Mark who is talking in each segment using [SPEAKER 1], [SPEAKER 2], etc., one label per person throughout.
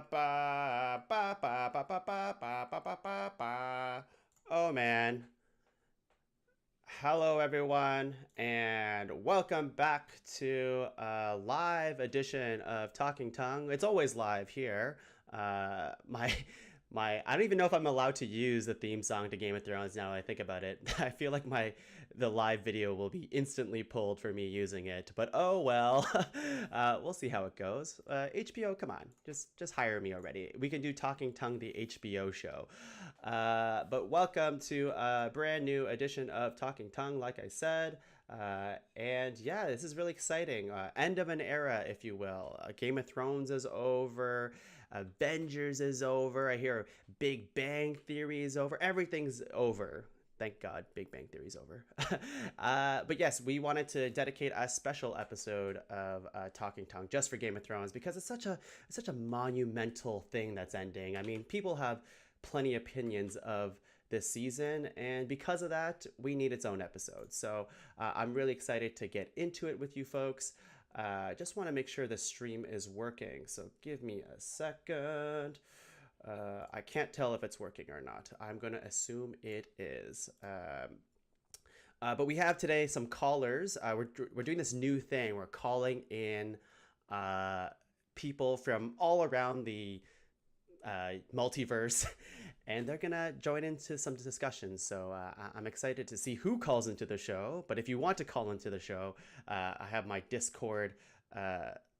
[SPEAKER 1] ba ba ba ba ba ba ba ba ba ba ba. Oh man. Hello everyone and welcome back to a live edition of Talking Tongue. It's always live here. My I don't even know if I'm allowed to use the theme song to Game of Thrones now that I think about it. I feel like the live video will be instantly pulled for me using it, but oh well. We'll see how it goes. HBO, come on, just hire me already. We can do Talking Tongue, the HBO show. But welcome to a brand new edition of Talking Tongue, like I said. And yeah, this is really exciting. End of an era, if you will. Game of Thrones is over. Avengers is over. I hear Big Bang Theory is over. Everything's over. Thank God, Big Bang Theory's over. But yes, we wanted to dedicate a special episode of Talking Tongue just for Game of Thrones because it's such a monumental thing that's ending. I mean, people have plenty of opinions of this season, and because of that, we need its own episode. So I'm really excited to get into it with you folks. Just want to make sure the stream is working, so give me a second. I can't tell if it's working or not. I'm going to assume it is. But we have today some callers. We're doing this new thing. We're calling in people from all around the multiverse, and they're gonna join into some discussions. So I'm excited to see who calls into the show. But if you want to call into the show, I have my Discord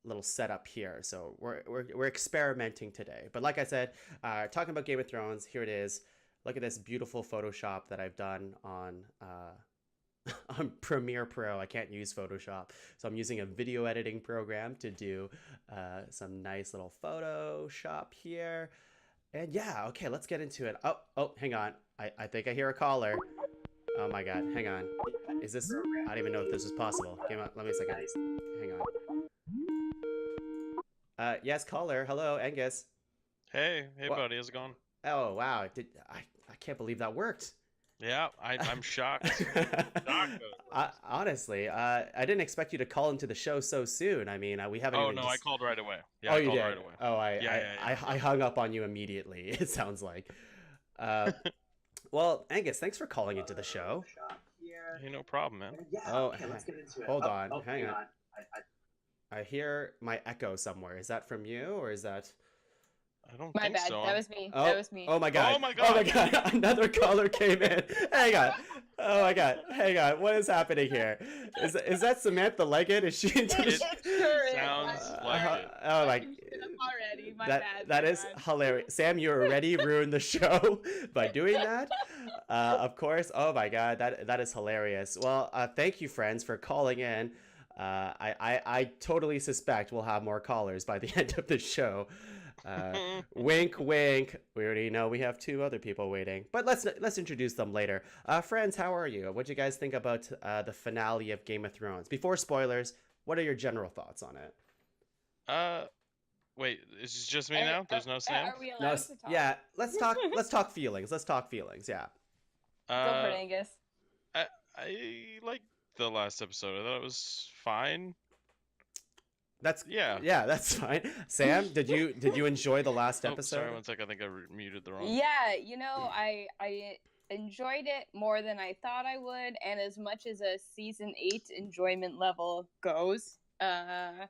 [SPEAKER 1] little setup here. So we're experimenting today. But like I said, talking about Game of Thrones, here it is. Look at this beautiful Photoshop that I've done on on Premiere Pro. I can't use Photoshop, so I'm using a video editing program to do some nice little Photoshop here. And yeah, okay, let's get into it. Oh, hang on. I think I hear a caller. Oh my God, hang on. Is this? I don't even know if this is possible. Let me a second. Hang on. Yes, caller. Hello, Angus.
[SPEAKER 2] Hey,
[SPEAKER 1] What?
[SPEAKER 2] buddy, how's it going?
[SPEAKER 1] Oh wow, I can't believe that worked.
[SPEAKER 2] Yeah, I'm shocked.
[SPEAKER 1] Honestly, I didn't expect you to call into the show so soon. I mean, we haven't.
[SPEAKER 2] Oh
[SPEAKER 1] even
[SPEAKER 2] no,
[SPEAKER 1] just...
[SPEAKER 2] I called right away. Yeah,
[SPEAKER 1] Oh,
[SPEAKER 2] I
[SPEAKER 1] you
[SPEAKER 2] called
[SPEAKER 1] did.
[SPEAKER 2] right away.
[SPEAKER 1] Oh,
[SPEAKER 2] Yeah.
[SPEAKER 1] I hung up on you immediately. It sounds like. Well, Angus, thanks for calling into the show.
[SPEAKER 2] Hey, no problem, man.
[SPEAKER 1] Oh, hold on, hang on. I hear my echo somewhere. Is that from you, or is that?
[SPEAKER 2] I don't
[SPEAKER 3] My
[SPEAKER 2] think
[SPEAKER 3] bad.
[SPEAKER 2] so.
[SPEAKER 3] That was me.
[SPEAKER 1] Oh,
[SPEAKER 3] That was me.
[SPEAKER 1] Oh my God.
[SPEAKER 2] Oh my God.
[SPEAKER 1] Oh my God. Another caller came in. Hang on. Oh my God. Hang on. What is happening here? Is that Samantha Leggett? Is she into the
[SPEAKER 3] Sure
[SPEAKER 2] sounds like it.
[SPEAKER 1] Oh my.
[SPEAKER 3] Already. My
[SPEAKER 1] that
[SPEAKER 3] bad.
[SPEAKER 1] that
[SPEAKER 3] my
[SPEAKER 1] is
[SPEAKER 3] bad.
[SPEAKER 1] hilarious. Sam, you already ruined the show by doing that. Of course. Oh my God. That is hilarious. Well, thank you, friends, for calling in. I totally suspect we'll have more callers by the end of the show. Wink, wink. We already know we have two other people waiting, but let's introduce them later. Friends, how are you? What do you guys think about the finale of Game of Thrones? Before spoilers, what are your general thoughts on it?
[SPEAKER 2] Wait, is it just me now? There's no Sam?
[SPEAKER 3] Are we allowed to talk?
[SPEAKER 1] Yeah, let's talk. Let's talk feelings. Let's talk feelings. Yeah.
[SPEAKER 3] Go for it, Angus.
[SPEAKER 2] I liked the last episode. I thought it was fine.
[SPEAKER 1] Yeah, that's fine. Sam, did you enjoy the last episode?
[SPEAKER 2] Sorry, one sec. I think I muted the wrong.
[SPEAKER 3] Yeah, I enjoyed it more than I thought I would, and as much as a season 8 enjoyment level goes, I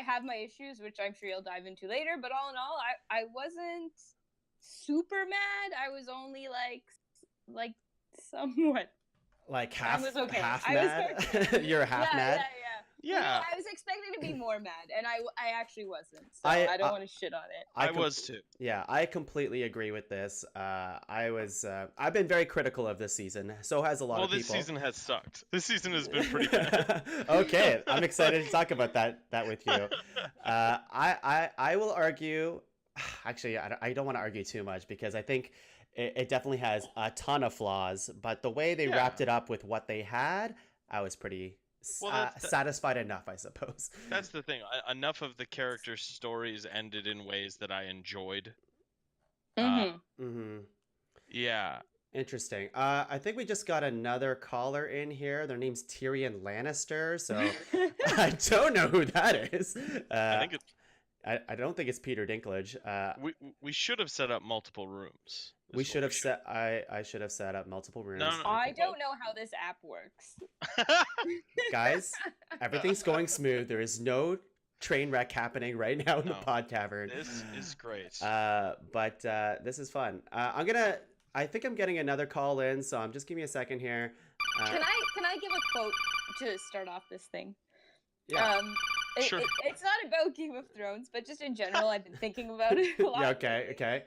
[SPEAKER 3] have my issues, which I'm sure you'll dive into later. But all in all, I wasn't super mad. I was only like somewhat.
[SPEAKER 1] Like half,
[SPEAKER 3] I was okay.
[SPEAKER 1] half
[SPEAKER 3] I
[SPEAKER 1] mad.
[SPEAKER 3] Was
[SPEAKER 1] You're half mad.
[SPEAKER 2] Yeah.
[SPEAKER 3] I was expecting to be more mad, and I actually wasn't. So I don't want to shit on it.
[SPEAKER 2] I was too.
[SPEAKER 1] Yeah, I completely agree with this. I've been very critical of this season. So has a lot of people.
[SPEAKER 2] Well, this season has sucked. This season has been pretty bad.
[SPEAKER 1] Okay, I'm excited to talk about that with you. I will argue. Actually, I don't want to argue too much because I think it definitely has a ton of flaws. But the way they wrapped it up with what they had, I was pretty satisfied enough, I suppose.
[SPEAKER 2] That's the thing. Enough of the characters' stories ended in ways that I enjoyed. Yeah.
[SPEAKER 1] Interesting. I think we just got another caller in here. Their name's Tyrion Lannister, so I don't know who that is.
[SPEAKER 2] I think it's
[SPEAKER 1] I don't think it's Peter Dinklage.
[SPEAKER 2] We should have set up multiple rooms.
[SPEAKER 1] We should have set. I should have set up multiple rooms.
[SPEAKER 2] No.
[SPEAKER 3] I don't know how this app works.
[SPEAKER 1] Guys, everything's going smooth. There is no train wreck happening right now in the PodCavern.
[SPEAKER 2] This is great.
[SPEAKER 1] But this is fun. I think I'm getting another call in, so just give me a second here.
[SPEAKER 3] Can I give a quote to start off this thing?
[SPEAKER 1] Yeah.
[SPEAKER 2] Sure.
[SPEAKER 3] It's not about Game of Thrones, but just in general, I've been thinking about it a lot.
[SPEAKER 1] Yeah, okay.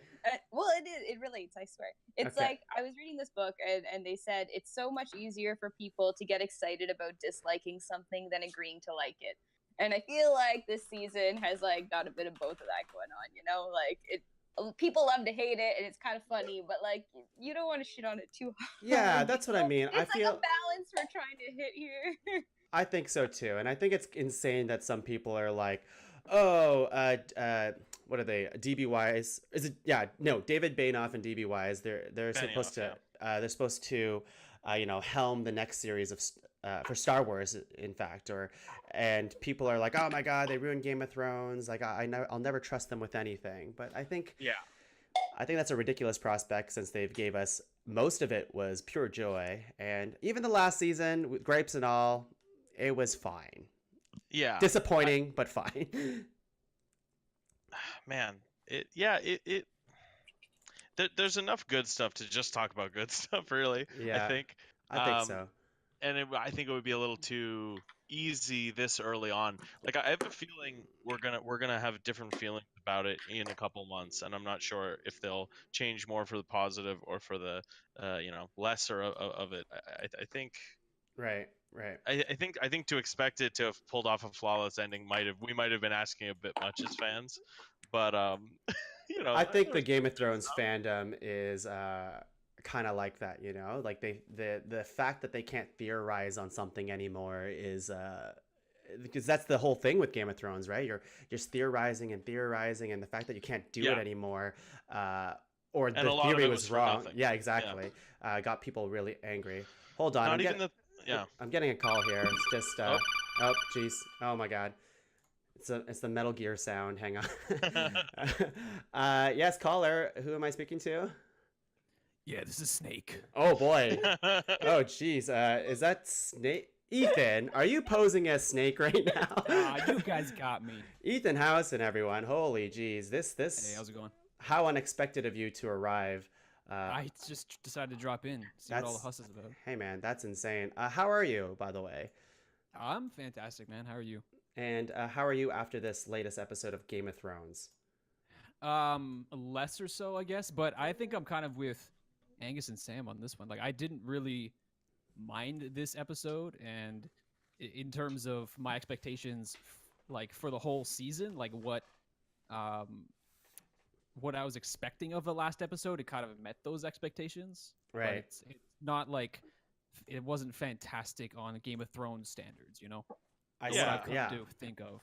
[SPEAKER 3] Well, it relates, I swear. It's
[SPEAKER 1] Okay.
[SPEAKER 3] like, I was reading this book, and they said it's so much easier for people to get excited about disliking something than agreeing to like it. And I feel like this season has, like, got a bit of both of that going on, you know? Like, people love to hate it, and it's kind of funny, but, like, you don't want to shit on it too hard.
[SPEAKER 1] Yeah, that's what I mean.
[SPEAKER 3] It's
[SPEAKER 1] I
[SPEAKER 3] like
[SPEAKER 1] feel
[SPEAKER 3] a balance we're trying to hit here.
[SPEAKER 1] I think so too, and I think it's insane that some people are like, "Oh, what are they? DB Wise? Is it? Yeah, no, David Bainoff and DB Wise. They're supposed to helm the next series of for Star Wars, in fact, and people are like, "Oh my God, they ruined Game of Thrones. Like, I'll never trust them with anything." But I think that's a ridiculous prospect since they've gave us most of it was pure joy, and even the last season with gripes and all. It was fine.
[SPEAKER 2] Yeah.
[SPEAKER 1] Disappointing, but fine.
[SPEAKER 2] Man, there's enough good stuff to just talk about good stuff, really.
[SPEAKER 1] Yeah,
[SPEAKER 2] I think
[SPEAKER 1] so.
[SPEAKER 2] And I think it would be a little too easy this early on. Like, I have a feeling we're gonna have different feelings about it in a couple months, and I'm not sure if they'll change more for the positive or for the lesser of it. I think.
[SPEAKER 1] Right.
[SPEAKER 2] I think to expect it to have pulled off a flawless ending we might have been asking a bit much as fans, but
[SPEAKER 1] I think the Game of Thrones fandom is kind of like that, you know, like the fact that they can't theorize on something anymore is because that's the whole thing with Game of Thrones, right? You're just theorizing, and the fact that you can't do it anymore, or the theory was wrong. Yeah, exactly. Got people really angry. Hold on. I'm getting a call here. It's just oh jeez. Oh my God. It's the Metal Gear sound. Hang on. Yes, caller. Who am I speaking to?
[SPEAKER 4] Yeah, this is Snake.
[SPEAKER 1] Oh boy. Oh jeez. Is that Snake? Ethan, are you posing as Snake right now?
[SPEAKER 4] You guys got me.
[SPEAKER 1] Ethan Howson, everyone. Holy jeez. This.
[SPEAKER 4] Hey, how's it going?
[SPEAKER 1] How unexpected of you to arrive.
[SPEAKER 4] I just decided to drop in, see what all the huss is about.
[SPEAKER 1] Hey man, that's insane. How are you, by the way?
[SPEAKER 4] I'm fantastic, man. How are you?
[SPEAKER 1] And how are you after this latest episode of Game of Thrones?
[SPEAKER 4] Less or so, I guess. But I think I'm kind of with Angus and Sam on this one. Like, I didn't really mind this episode, and in terms of my expectations, like for the whole season, like what I was expecting of the last episode, it kind of met those expectations.
[SPEAKER 1] Right.
[SPEAKER 4] It's not like it wasn't fantastic on Game of Thrones standards, you know?
[SPEAKER 1] I
[SPEAKER 4] to think of.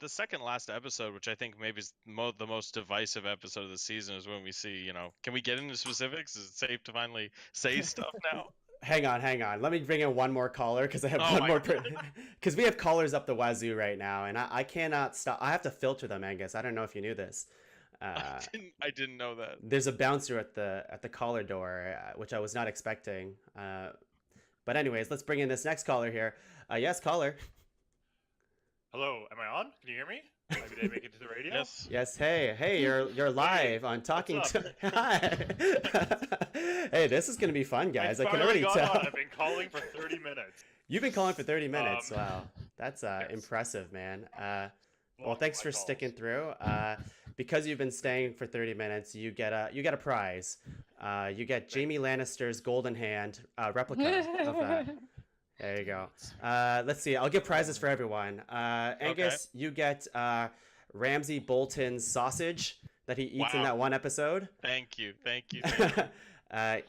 [SPEAKER 2] The second last episode, which I think maybe is the most divisive episode of the season, is when we see, can we get into specifics? Is it safe to finally say stuff now?
[SPEAKER 1] Hang on. Let me bring in one more caller because I have one more. Because we have callers up the wazoo right now, and I cannot stop. I have to filter them, Angus. I don't know if you knew this.
[SPEAKER 2] I didn't know that.
[SPEAKER 1] There's a bouncer at the caller door, which I was not expecting. But anyways, let's bring in this next caller here. Yes, caller.
[SPEAKER 5] Hello, am I on? Can you hear me? Maybe they make it to the radio?
[SPEAKER 2] Yes.
[SPEAKER 1] Yes. Hey, you're live on Talking Tuong. Hi. Hey, this is gonna be fun, guys. I can already tell.
[SPEAKER 5] I've been calling for 30 minutes.
[SPEAKER 1] You've been calling for 30 minutes. Wow, that's impressive, man. Well, thanks for sticking through. Because you've been staying for 30 minutes, you get a prize. You get Jaime Lannister's golden hand replica of that. There you go. Let's see. I'll give prizes for everyone. Angus, you get Ramsay Bolton's sausage that he eats in that one episode.
[SPEAKER 2] Thank you.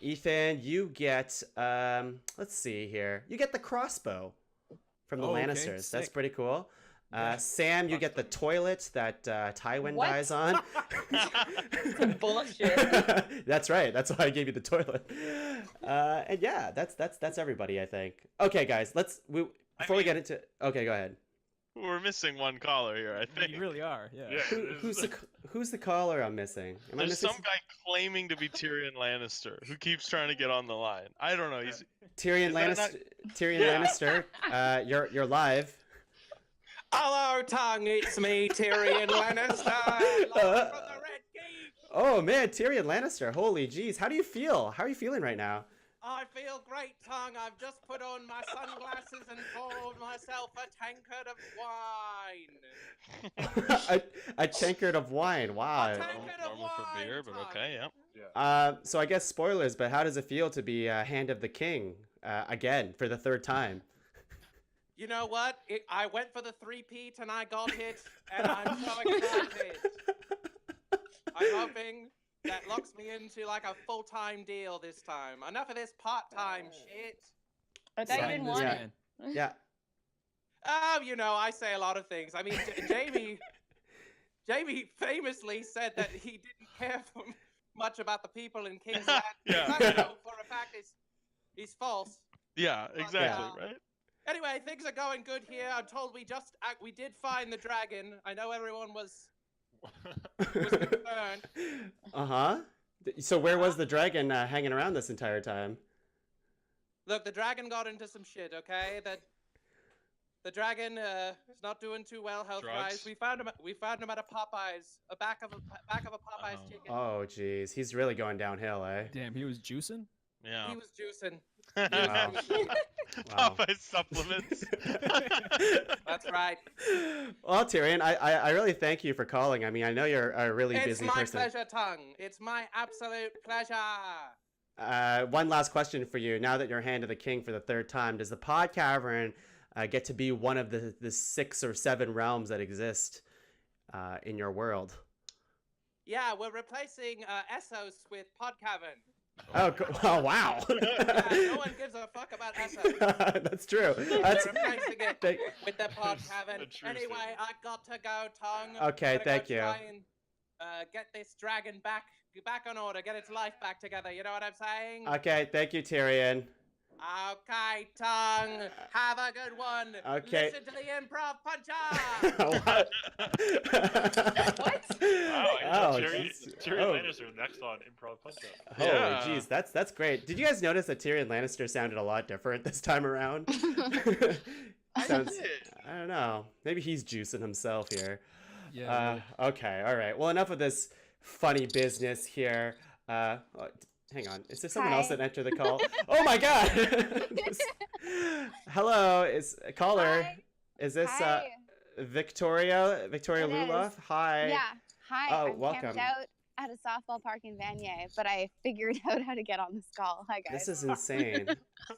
[SPEAKER 1] Ethan, you get let's see here. You get the crossbow from the Lannisters.
[SPEAKER 4] Sick.
[SPEAKER 1] That's pretty cool. Sam, you get the toilet that Tywin dies on.
[SPEAKER 3] Some bullshit.
[SPEAKER 1] That's right. That's why I gave you the toilet. And yeah, that's everybody, I think. Okay, guys, before we get into. Okay, go ahead.
[SPEAKER 2] We're missing one caller here, I think.
[SPEAKER 4] You really are. Yeah.
[SPEAKER 5] Yeah.
[SPEAKER 1] Who's the caller I'm missing? Am I
[SPEAKER 2] There's
[SPEAKER 1] missing
[SPEAKER 2] some guy claiming to be Tyrion Lannister who keeps trying to get on the line. I don't know. He's
[SPEAKER 1] Tyrion
[SPEAKER 2] Is that
[SPEAKER 1] Lannister?
[SPEAKER 2] not-
[SPEAKER 1] Tyrion
[SPEAKER 2] Yeah.
[SPEAKER 1] Lannister, you're live.
[SPEAKER 6] Hello, Tongue. It's me, Tyrion Lannister. Live from the Red Keep.
[SPEAKER 1] Oh man, Tyrion Lannister. Holy jeez, how do you feel? How are you feeling right now?
[SPEAKER 6] I feel great, Tongue. I've just put on my sunglasses and poured myself a tankard of wine.
[SPEAKER 1] a tankard of wine. Wow.
[SPEAKER 6] A tankard of
[SPEAKER 2] normal for
[SPEAKER 6] wine,
[SPEAKER 2] beer, but
[SPEAKER 6] Tongue.
[SPEAKER 2] okay, yeah.
[SPEAKER 1] So I guess spoilers, but how does it feel to be Hand of the King again for the third time?
[SPEAKER 6] You know what? I went for the three-peat and I got it, and I'm so excited. I'm hoping that locks me into like a full-time deal this time. Enough of this part-time shit.
[SPEAKER 3] I thought you
[SPEAKER 4] Sign
[SPEAKER 3] didn't
[SPEAKER 4] this
[SPEAKER 3] want
[SPEAKER 1] Yeah.
[SPEAKER 3] it.
[SPEAKER 4] man.
[SPEAKER 1] Yeah.
[SPEAKER 6] Oh, you know, I say a lot of things. I mean, Jamie famously said that he didn't care much about the people in King's Land.
[SPEAKER 2] Yeah.
[SPEAKER 6] That, you know, for a fact, is false.
[SPEAKER 2] Yeah, exactly,
[SPEAKER 6] Yeah.
[SPEAKER 2] right?
[SPEAKER 6] Anyway, things are going good here. I'm told we did find the dragon. I know everyone was concerned.
[SPEAKER 1] Uh-huh. So where was the dragon hanging around this entire time?
[SPEAKER 6] Look, the dragon got into some shit. Okay, the dragon is not doing too well health-wise.
[SPEAKER 2] Drugs?
[SPEAKER 6] We found him at a Popeyes, back of a Popeyes
[SPEAKER 2] Oh.
[SPEAKER 6] chicken.
[SPEAKER 1] Oh jeez, he's really going downhill, eh?
[SPEAKER 4] Damn, he was juicing.
[SPEAKER 2] Yeah.
[SPEAKER 6] He was juicing.
[SPEAKER 1] Wow. Wow.
[SPEAKER 2] Popeye supplements.
[SPEAKER 6] That's right.
[SPEAKER 1] Well, Tyrion, I really thank you for calling. I mean, I know you're a really
[SPEAKER 6] It's
[SPEAKER 1] busy
[SPEAKER 6] my
[SPEAKER 1] person.
[SPEAKER 6] pleasure, Tongue. It's my absolute pleasure.
[SPEAKER 1] One last question for you. Now that you're Hand of the King for the third time, does the PodCavern get to be one of the 6 or 7 realms that exist in your world?
[SPEAKER 6] Yeah, we're replacing Essos with PodCavern.
[SPEAKER 1] Oh, oh wow.
[SPEAKER 6] Yeah, no one gives a fuck about Essos.
[SPEAKER 1] That's true.
[SPEAKER 6] We're
[SPEAKER 1] That's
[SPEAKER 6] replacing it
[SPEAKER 1] thank-
[SPEAKER 6] with the PodCavern.
[SPEAKER 5] a true
[SPEAKER 6] Anyway,
[SPEAKER 5] statement.
[SPEAKER 6] I got to go, Tongue.
[SPEAKER 1] Okay,
[SPEAKER 6] Gotta
[SPEAKER 1] thank
[SPEAKER 6] go
[SPEAKER 1] you.
[SPEAKER 6] try and, get this dragon back on order, get its life back together. You know what I'm saying?
[SPEAKER 1] Okay, thank you, Tyrion.
[SPEAKER 6] Okay, Tongue. Have a good one.
[SPEAKER 1] Okay.
[SPEAKER 6] Listen to the improv puncher.
[SPEAKER 1] What?
[SPEAKER 3] What?
[SPEAKER 5] Wow,
[SPEAKER 1] Oh,
[SPEAKER 5] Tyrion
[SPEAKER 1] jeez.
[SPEAKER 5] Tyrion
[SPEAKER 1] Oh.
[SPEAKER 5] Lannister next on Improv Punch Up.
[SPEAKER 1] Holy
[SPEAKER 2] Yeah.
[SPEAKER 1] jeez, that's great. Did you guys notice that Tyrion Lannister sounded a lot different this time around? Sounds, I don't know. Maybe he's juicing himself here.
[SPEAKER 4] Yeah.
[SPEAKER 1] Okay, all right. Well, enough of this funny business here. Hang on. Is there someone else
[SPEAKER 3] Hi.
[SPEAKER 1] that entered the call? Oh my god! Hello, is caller.
[SPEAKER 7] Hi.
[SPEAKER 1] Is this
[SPEAKER 7] Hi.
[SPEAKER 1] Victoria
[SPEAKER 7] It
[SPEAKER 1] Luloff?
[SPEAKER 7] is.
[SPEAKER 1] Hi.
[SPEAKER 7] Yeah. Hi.
[SPEAKER 1] Oh,
[SPEAKER 7] I'm
[SPEAKER 1] welcome.
[SPEAKER 7] camped out at a softball park in Vanier, but I figured out how to get on this call. Hi guys.
[SPEAKER 1] This is insane.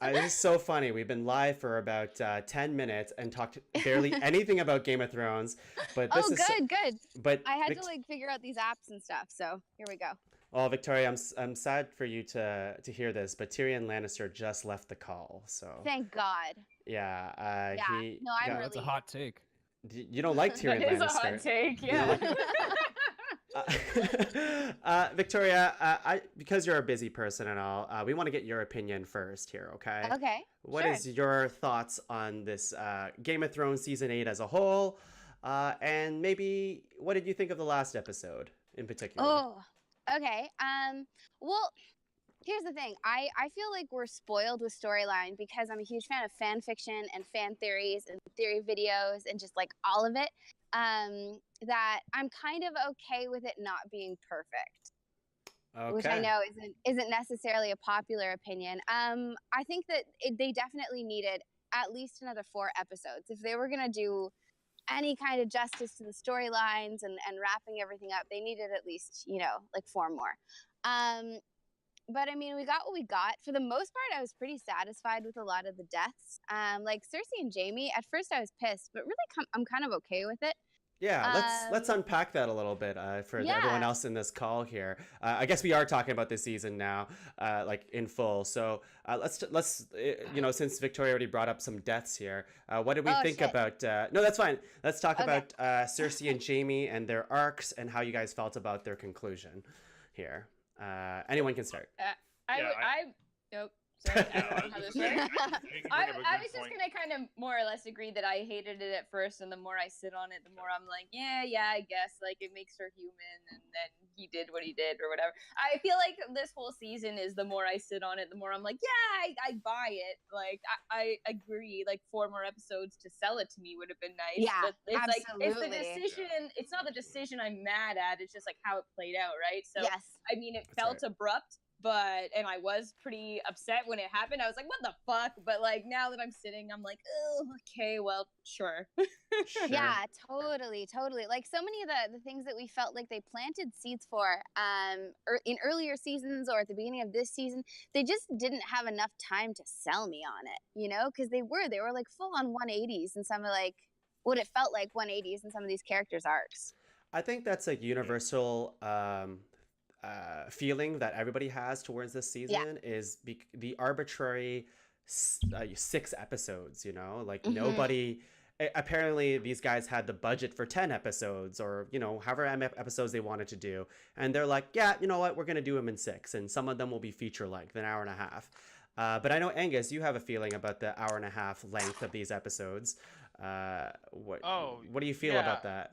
[SPEAKER 1] This is so funny. We've been live for about 10 minutes and talked barely anything about Game of Thrones, but this
[SPEAKER 7] Oh,
[SPEAKER 1] is so-
[SPEAKER 7] good.
[SPEAKER 1] but
[SPEAKER 7] I had
[SPEAKER 1] Vic-
[SPEAKER 7] to like figure out these apps and stuff, so here we go.
[SPEAKER 1] Oh, Victoria, I'm sad for you to hear this, but Tyrion Lannister just left the call. So
[SPEAKER 7] Thank God.
[SPEAKER 1] yeah,
[SPEAKER 7] Yeah.
[SPEAKER 1] he
[SPEAKER 7] No, I'm
[SPEAKER 1] got-
[SPEAKER 4] That's a
[SPEAKER 7] really-
[SPEAKER 4] hot take.
[SPEAKER 1] you don't like Tyrion
[SPEAKER 3] That is a
[SPEAKER 1] Lannister.
[SPEAKER 3] hot take, yeah.
[SPEAKER 1] Victoria, because you're a busy person and all, we want to get your opinion first here, okay?
[SPEAKER 7] Okay.
[SPEAKER 1] What
[SPEAKER 7] sure.
[SPEAKER 1] is your thoughts on this Game of Thrones season 8 as a whole? And maybe what did you think of the last episode in particular?
[SPEAKER 7] Oh, okay. Well, here's the thing. I feel like we're spoiled with storyline because I'm a huge fan of fan fiction and fan theories and theory videos and just like all of it. That I'm kind of okay with it not being perfect, which I
[SPEAKER 1] Okay.
[SPEAKER 7] know isn't necessarily a popular opinion. I think that they definitely needed at least another 4 episodes if they were gonna do any kind of justice to the storylines and wrapping everything up. They needed at least like 4 more. But I mean, we got what we got. For the most part, I was pretty satisfied with a lot of the deaths. Like Cersei and Jaime, at first I was pissed, but really I'm kind of okay with it.
[SPEAKER 1] Yeah, let's unpack that a little bit for everyone
[SPEAKER 7] Yeah.
[SPEAKER 1] else in this call here. I guess we are talking about this season now, like in full. So let's since Victoria already brought up some deaths here, what did we
[SPEAKER 7] Oh,
[SPEAKER 1] think
[SPEAKER 7] shit.
[SPEAKER 1] about? No, that's fine. Let's talk
[SPEAKER 7] Okay.
[SPEAKER 1] about Cersei and Jaime and their arcs and how you guys felt about their conclusion here. Anyone can start.
[SPEAKER 3] I
[SPEAKER 5] Yeah,
[SPEAKER 3] would. Sorry, I
[SPEAKER 5] Yeah,
[SPEAKER 3] don't know how this works. I was just gonna kind of more or less agree that I hated it at first, and the more I sit on it, the more I'm like, yeah, I guess like it makes her human, and then he did what he did or whatever. I feel like this whole season is the more I sit on it, the more I'm like, yeah, I buy it. Like I agree. Like 4 more episodes to sell it to me would have been nice.
[SPEAKER 7] Yeah,
[SPEAKER 3] but it's like it's the
[SPEAKER 7] absolutely.
[SPEAKER 3] decision. It's not the decision I'm mad at. It's just like how it played out, right? So
[SPEAKER 7] Yes.
[SPEAKER 3] I mean, it
[SPEAKER 1] That's
[SPEAKER 3] felt
[SPEAKER 1] right.
[SPEAKER 3] abrupt. And I was pretty upset when it happened. I was like, what the fuck? But like now that I'm sitting, I'm like, oh, okay, well, sure.
[SPEAKER 1] Sure.
[SPEAKER 7] Yeah, totally. Like so many of the things that we felt like they planted seeds for in earlier seasons or at the beginning of this season, they just didn't have enough time to sell me on it, you know, because they were like full on 180s and some of like what it felt like 180s in some of these characters' arcs.
[SPEAKER 1] I think that's a universal feeling that everybody has towards this season is the arbitrary 6 episodes, you know, like nobody apparently these guys had the budget for 10 episodes or, you know, however many episodes they wanted to do. And they're like, yeah, you know what, we're going to do them in 6. And some of them will be feature length, an hour and a half. But I know, Angus, you have a feeling about the hour and a half length of these episodes. What do you feel about that?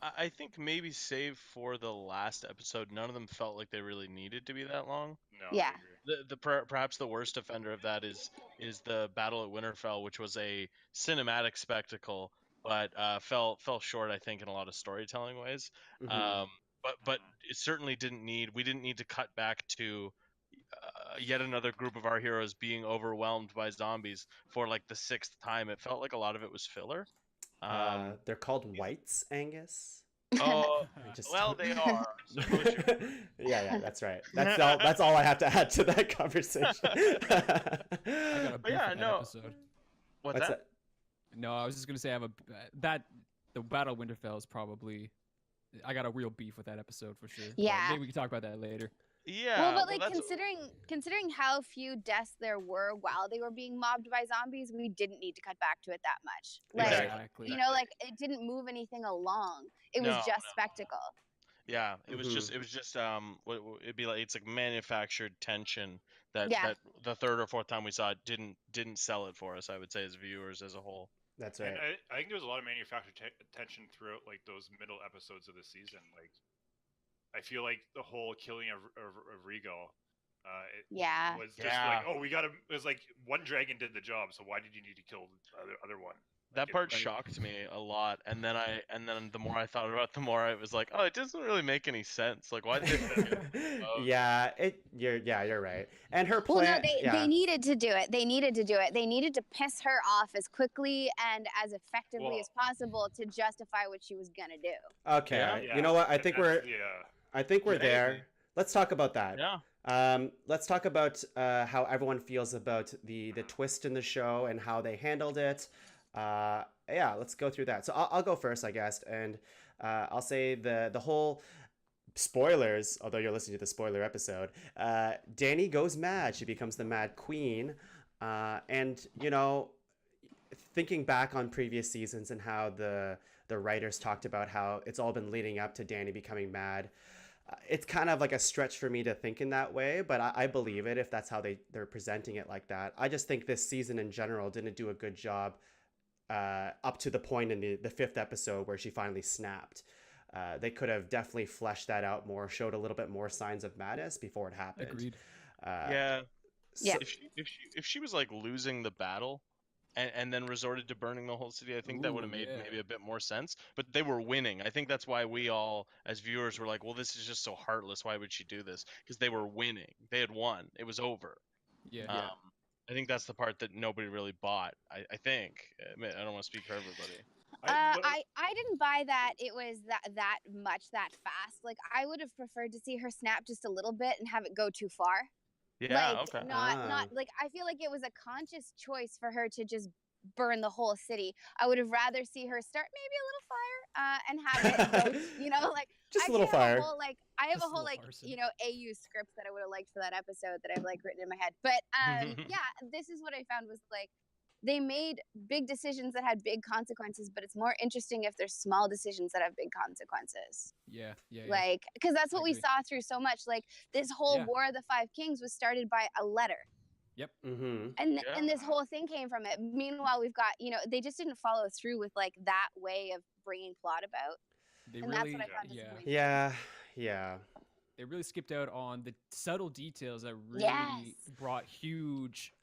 [SPEAKER 2] I think maybe save for the last episode, none of them felt like they really needed to be that long.
[SPEAKER 5] No.
[SPEAKER 7] Yeah.
[SPEAKER 5] I agree.
[SPEAKER 2] Perhaps the worst offender of that is the Battle at Winterfell, which was a cinematic spectacle, but fell short, I think, in a lot of storytelling ways.
[SPEAKER 1] Mhm.
[SPEAKER 2] But it certainly didn't need. We didn't need to cut back to yet another group of our heroes being overwhelmed by zombies for like the 6th time. It felt like a lot of it was filler.
[SPEAKER 1] They're called whites, Angus.
[SPEAKER 2] Oh,
[SPEAKER 1] Just
[SPEAKER 2] well, they are. So
[SPEAKER 1] yeah, that's right. That's all I have to add to that conversation.
[SPEAKER 4] I got a beef
[SPEAKER 2] yeah,
[SPEAKER 4] with that
[SPEAKER 2] no.
[SPEAKER 4] episode.
[SPEAKER 2] What's that?
[SPEAKER 4] No, I was just gonna say I have the Battle of Winterfell is probably I got a real beef with that episode for sure. But
[SPEAKER 7] Yeah.
[SPEAKER 4] maybe we can talk about that later.
[SPEAKER 2] Yeah.
[SPEAKER 7] Well, but like
[SPEAKER 2] that's-
[SPEAKER 7] considering how few deaths there were while they were being mobbed by zombies, we didn't need to cut back to it that much. Like
[SPEAKER 4] Exactly.
[SPEAKER 7] you know, like it didn't move anything along. It was just spectacle.
[SPEAKER 2] Yeah, it was just it'd be like it's like manufactured tension that the 3rd or 4th time we saw it didn't sell it for us, I would say, as viewers as a whole.
[SPEAKER 1] That's right.
[SPEAKER 5] And I think there was a lot of manufactured tension throughout like those middle episodes of the season. Like, I feel like the whole killing of Regal, was just like, oh, we got to. It was like one dragon did the job, so why did you need to kill the other one?
[SPEAKER 2] That part shocked me a lot, and then the more I thought about it, the more I was like, oh, it doesn't really make any sense. Like, why did they?
[SPEAKER 1] You're right. And her plan.
[SPEAKER 7] Well, no, they needed to do it. They needed to piss her off as quickly and as effectively as possible to justify what she was gonna do.
[SPEAKER 1] Okay,
[SPEAKER 5] Yeah.
[SPEAKER 1] you know what? I think we're there. Let's talk about that.
[SPEAKER 2] Yeah.
[SPEAKER 1] Let's talk about how everyone feels about the twist in the show and how they handled it. Let's go through that. So I'll go first, I guess, and I'll say the whole spoilers. Although you're listening to the spoiler episode, Dany goes mad. She becomes the Mad Queen, and you know, thinking back on previous seasons and how the writers talked about how it's all been leading up to Dany becoming mad. It's kind of like a stretch for me to think in that way, but I believe it if that's how they're presenting it like that. I just think this season in general didn't do a good job up to the point in the 5th episode where she finally snapped. They could have definitely fleshed that out more, showed a little bit more signs of madness before it happened.
[SPEAKER 4] Agreed.
[SPEAKER 2] If she was like losing the battle and then resorted to burning the whole city, I think that would have made maybe a bit more sense. But they were winning. I think that's why we all, as viewers, were like, well, this is just so heartless. Why would she do this? Because they were winning. They had won. It was over.
[SPEAKER 4] Yeah.
[SPEAKER 2] I think that's the part that nobody really bought. I think. I don't want to speak for everybody.
[SPEAKER 7] I didn't buy that it was that much that fast. Like I would have preferred to see her snap just a little bit and have it go too far.
[SPEAKER 2] Yeah,
[SPEAKER 7] like,
[SPEAKER 2] okay.
[SPEAKER 7] Not like I feel like it was a conscious choice for her to just burn the whole city. I would have rather see her start maybe a little fire and have it, go, you know, like
[SPEAKER 1] just a little fire.
[SPEAKER 7] I have a whole you know, AU script that I would have liked for that episode that I've like written in my head. But yeah, this is what I found was like they made big decisions that had big consequences, but it's more interesting if there's small decisions that have big consequences.
[SPEAKER 4] Yeah.
[SPEAKER 7] Like, because that's what we saw through so much. Like this whole War of the Five Kings was started by a letter.
[SPEAKER 4] Yep.
[SPEAKER 7] And this whole thing came from it. Meanwhile, we've got, they just didn't follow through with like that way of bringing plot about. That's what I found disappointing.
[SPEAKER 1] Yeah.
[SPEAKER 4] They really skipped out on the subtle details that really brought huge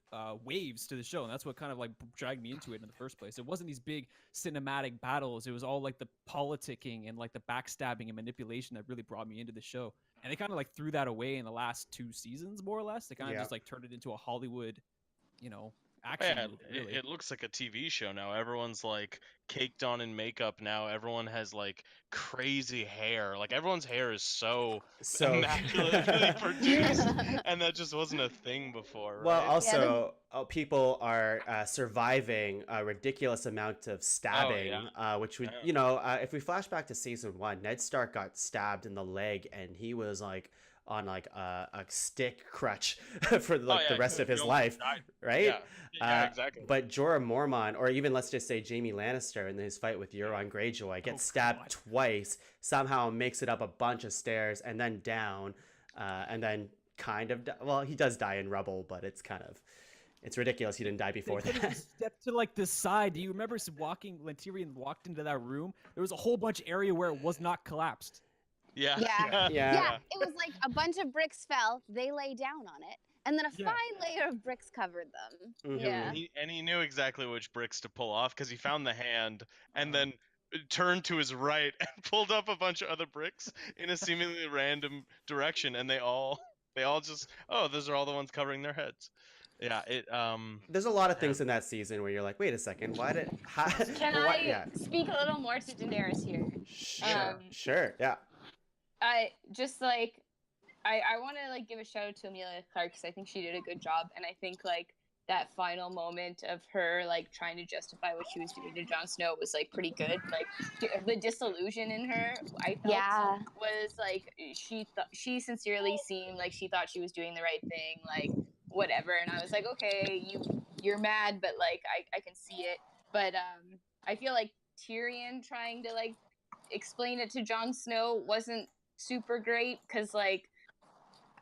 [SPEAKER 4] waves to the show, and that's what kind of like dragged me into it in the first place. It wasn't these big cinematic battles. It was all like the politicking and like the backstabbing and manipulation that really brought me into the show. And they kind of like threw that away in the last 2 seasons, more or less. They kind of just like turned it into a Hollywood, action movie, really.
[SPEAKER 2] It looks like a TV show now. Everyone's like caked on in makeup now. Everyone has like crazy hair. Like everyone's hair is so immaculately produced, and that just wasn't a thing before.
[SPEAKER 1] Well,
[SPEAKER 2] right?
[SPEAKER 1] also people are surviving a ridiculous amount of stabbing, which would if we flash back to season 1, Ned Stark got stabbed in the leg, and he was like on like a stick crutch for the rest of his life, right?
[SPEAKER 2] Yeah, exactly.
[SPEAKER 1] But Jorah Mormont, or even let's just say Jaime Lannister in his fight with Euron Greyjoy, gets stabbed twice, somehow makes it up a bunch of stairs and then down, and then he does die in rubble, but it's ridiculous he didn't die before that.
[SPEAKER 4] Step to like the side. Do you remember when Tyrion walked into that room? There was a whole bunch of area where it was not collapsed.
[SPEAKER 7] Yeah. It was like a bunch of bricks fell. They lay down on it, and then a fine layer of bricks covered them. Yeah.
[SPEAKER 2] And he knew exactly which bricks to pull off because he found the hand and then turned to his right and pulled up a bunch of other bricks in a seemingly random direction, and they all just those are all the ones covering their heads. Yeah,
[SPEAKER 1] there's a lot of things in that season where you're like, wait a second,
[SPEAKER 3] Can I speak a little more to Daenerys here?
[SPEAKER 1] Sure, yeah.
[SPEAKER 3] I want to like give a shout out to Emilia Clarke because I think she did a good job, and I think like that final moment of her like trying to justify what she was doing to Jon Snow was like pretty good. Like the disillusion in her, I felt was like she sincerely seemed like she thought she was doing the right thing, like whatever. And I was like, okay, you're mad, but like I can see it. But I feel like Tyrion trying to like explain it to Jon Snow wasn't super great because like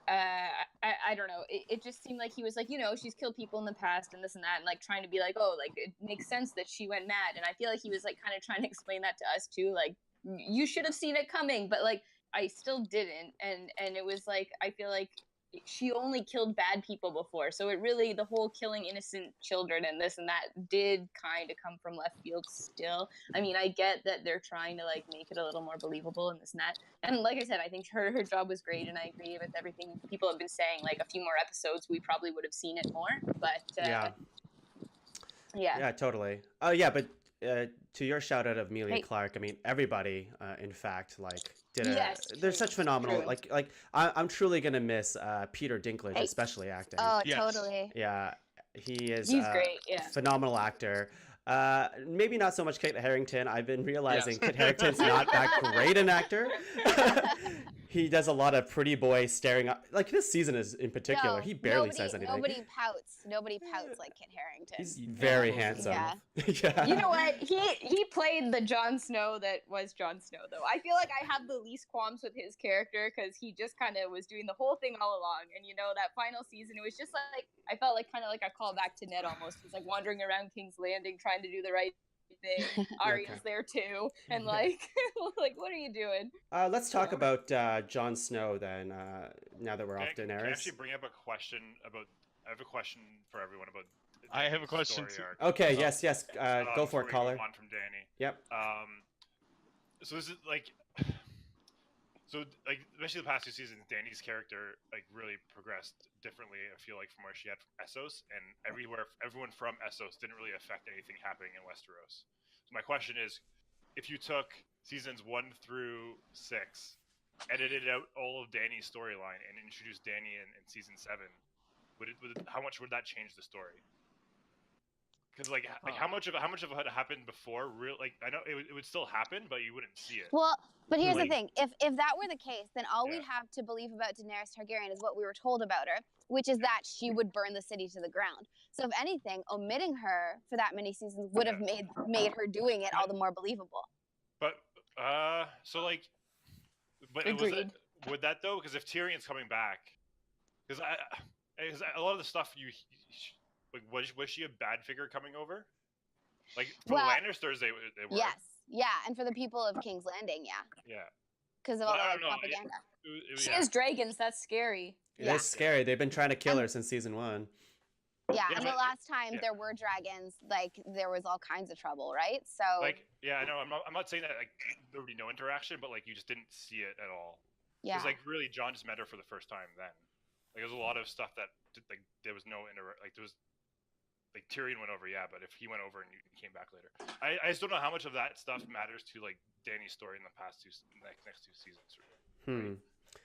[SPEAKER 3] I don't know, it just seemed like he was like, she's killed people in the past and this and that, and like trying to be like, oh, like it makes sense that she went mad. And I feel like he was like kind of trying to explain that to us too, like you should have seen it coming, but like I still didn't. And it was like, I feel like she only killed bad people before, so it really, the whole killing innocent children and this and that did kind of come from left field still. I mean, I get that they're trying to like make it a little more believable and this and that, and like I said, I think her job was great, and I agree with everything people have been saying. Like a few more episodes we probably would have seen it more, but yeah,
[SPEAKER 1] totally. Oh yeah, but to your shout out of Emilia Clarke, I mean everybody in fact like they're such phenomenal. Like I'm truly gonna miss Peter Dinklage, especially acting.
[SPEAKER 7] Oh, totally.
[SPEAKER 1] Yeah, he's
[SPEAKER 3] great. Yeah,
[SPEAKER 1] phenomenal actor. Maybe not so much Kit Harington. I've been realizing Kit Harington's not that great an actor. He does a lot of pretty boy staring up. Like this season is in particular, he barely says anything.
[SPEAKER 7] Nobody pouts like Kit Harington.
[SPEAKER 1] He's very handsome.
[SPEAKER 3] Yeah. You know what? He played the Jon Snow that was Jon Snow, though. I feel like I have the least qualms with his character because he just kind of was doing the whole thing all along. And that final season, it was just like, I felt like kind of like a callback to Ned almost. He's like wandering around King's Landing trying to do the right thing. Arya's there too, and like what are you doing?
[SPEAKER 1] Let's talk about Jon Snow then, now that we're off Daenerys.
[SPEAKER 5] Can I actually bring up a question about, I have a question for everyone about
[SPEAKER 2] I have a question too.
[SPEAKER 1] Okay, yes, go for it, caller.
[SPEAKER 5] On from Danny.
[SPEAKER 1] Yep.
[SPEAKER 5] So this is like, especially the past 2 seasons, Dany's character like really progressed differently. I feel like from where she had from Essos, and everyone from Essos didn't really affect anything happening in Westeros. So my question is, if you took seasons 1 through 6, edited out all of Dany's storyline, and introduced Dany in season 7, how much would that change the story? Because how much of it happened before? I know it would still happen, but you wouldn't see it.
[SPEAKER 7] Well, but here's the thing: if that were the case, then all we'd have to believe about Daenerys Targaryen is what we were told about her, which is that she would burn the city to the ground. So if anything, omitting her for that many seasons would have made her doing it all the more believable.
[SPEAKER 5] But would that though? Because if Tyrion's coming back, because A lot of the stuff like was she a bad figure coming over? Like for
[SPEAKER 7] Well,
[SPEAKER 5] the Lannisters, they were.
[SPEAKER 7] Yes, yeah, and for the people of King's Landing, yeah.
[SPEAKER 5] Yeah.
[SPEAKER 7] Because of all the propaganda.
[SPEAKER 3] She has dragons. That's scary.
[SPEAKER 1] It is scary. They've been trying to kill her since season 1.
[SPEAKER 7] Yeah, and the last time there were dragons, like there was all kinds of trouble, right? So
[SPEAKER 5] like, yeah, I know. I'm not saying that like there would be no interaction, but like you just didn't see it at all.
[SPEAKER 7] Yeah.
[SPEAKER 5] Because like really, John just met her for the first time then. Like there's a lot of stuff that like there was no like there was like Tyrion went over, yeah, but if he went over and you came back later, I just don't know how much of that stuff matters to like Dany's story in the next 2 seasons. Right?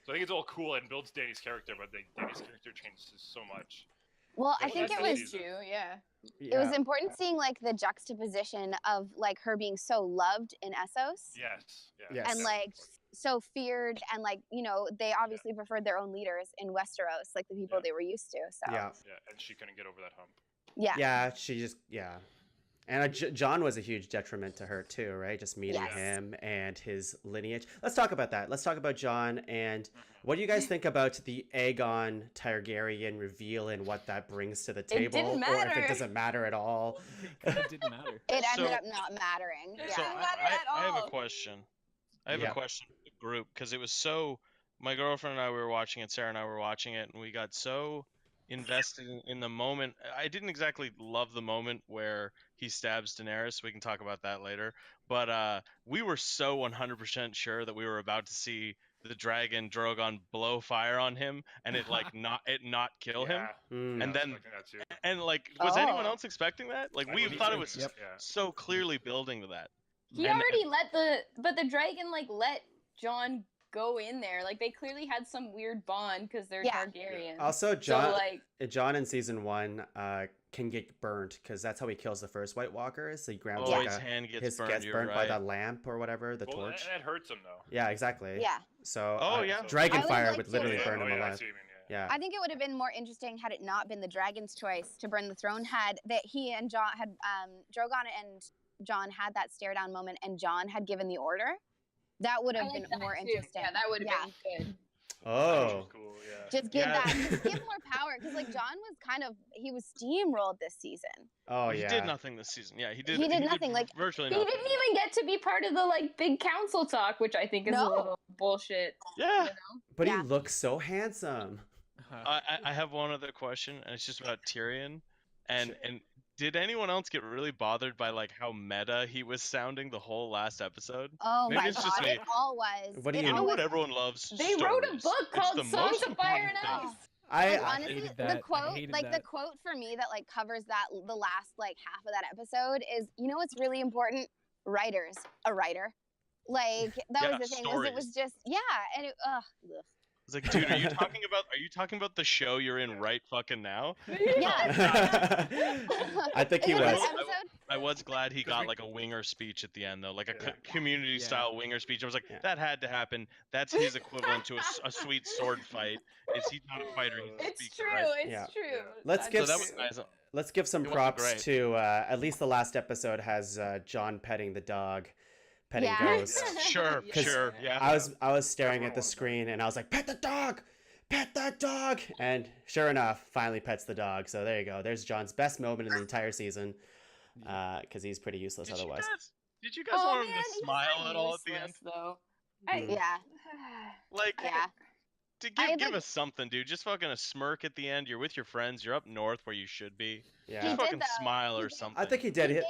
[SPEAKER 5] So I think it's all cool and builds Dany's character, but Dany's character changes so much.
[SPEAKER 7] Well, I think it was
[SPEAKER 3] it
[SPEAKER 7] was important seeing like the juxtaposition of like her being so loved in Essos.
[SPEAKER 5] Yes.
[SPEAKER 7] And like so feared, and like they obviously preferred their own leaders in Westeros, like the people they were used to. So
[SPEAKER 5] yeah, and she couldn't get over that hump.
[SPEAKER 1] Yeah, she just and John was a huge detriment to her too, right? Just meeting him and his lineage. Let's talk about that. Let's talk about John, and what do you guys think about the Aegon Targaryen reveal and what that brings to the table, or if it doesn't matter at all?
[SPEAKER 4] It didn't matter.
[SPEAKER 7] It ended up not mattering.
[SPEAKER 3] It didn't matter at all.
[SPEAKER 2] I have a question. I have a question for the group, because it was so. My girlfriend and I were watching it. Sarah and I were watching it, and we got so invested in the moment. I didn't exactly love the moment where he stabs Daenerys. We can talk about that later. But we were so 100% sure that we were about to see the dragon Drogon blow fire on him and it not kill him. And then was anyone else expecting that? Like we thought it was so clearly building to that.
[SPEAKER 3] He already let the dragon let Jon go in there. Like they clearly had some weird bond because they're Targaryens.
[SPEAKER 1] Also, Jon in season 1 can get burnt because that's how he kills the first White Walker. So he grabs
[SPEAKER 2] his hand gets burned
[SPEAKER 1] by that lamp or whatever, the torch.
[SPEAKER 5] And it hurts him though.
[SPEAKER 1] Yeah, exactly.
[SPEAKER 7] Yeah.
[SPEAKER 1] So
[SPEAKER 2] yeah,
[SPEAKER 1] dragon fire would literally burn him alive.
[SPEAKER 5] Yeah.
[SPEAKER 7] I think it would have been more interesting had it not been the dragon's choice to burn the throne. Had that he and Jon had Drogon and Jon had that stare down moment, and Jon had given the order. That would have been more interesting.
[SPEAKER 3] Yeah, that would have been good.
[SPEAKER 1] Oh,
[SPEAKER 5] cool.
[SPEAKER 7] Just give more power, because like Jon was he was steamrolled this season.
[SPEAKER 1] Oh
[SPEAKER 2] he did nothing this season. Yeah, he did
[SPEAKER 7] nothing. Like
[SPEAKER 2] virtually
[SPEAKER 3] he
[SPEAKER 2] nothing.
[SPEAKER 3] didn't even get to be part of the big council talk, which I think is a little bullshit.
[SPEAKER 2] Yeah,
[SPEAKER 1] but he looks so handsome.
[SPEAKER 2] I have one other question, and it's just about Tyrion, and did anyone else get really bothered by how meta he was sounding the whole last episode?
[SPEAKER 7] Oh
[SPEAKER 2] Maybe
[SPEAKER 7] my
[SPEAKER 2] it's
[SPEAKER 7] god,
[SPEAKER 2] just me.
[SPEAKER 7] it all was.
[SPEAKER 1] What do you
[SPEAKER 2] know what everyone loves?
[SPEAKER 3] They wrote a book called Songs of Fire and Ice.
[SPEAKER 1] I
[SPEAKER 7] honestly, the quote, the quote for me that covers that the last half of that episode is, what's really important? Writers, a writer. That was the thing. It was just and it
[SPEAKER 2] It's like, dude, are you talking about the show you're in right fucking now?
[SPEAKER 7] Yeah.
[SPEAKER 1] I think he was.
[SPEAKER 2] I was glad he got a winger speech at the end though, community style winger speech. I was like, that had to happen. That's his equivalent to a sweet sword fight. Is he not a fighter? He's a speaker,
[SPEAKER 3] true.
[SPEAKER 2] right?
[SPEAKER 3] It's true.
[SPEAKER 1] Let's give some props to at least the last episode has Jon petting the dog. Petting Ghost.
[SPEAKER 2] Sure, yeah.
[SPEAKER 1] I was staring at the screen and I was like, pet the dog! Pet that dog! And sure enough, finally pets the dog. So there you go. There's Jon's best moment in the entire season. Because he's pretty useless otherwise.
[SPEAKER 2] Did you guys want him to smile at all at the end?
[SPEAKER 3] Though.
[SPEAKER 2] Give us something, dude. Just fucking a smirk at the end. You're with your friends. You're up north where you should be.
[SPEAKER 1] Yeah.
[SPEAKER 2] Just fucking smile or something.
[SPEAKER 1] I think he did.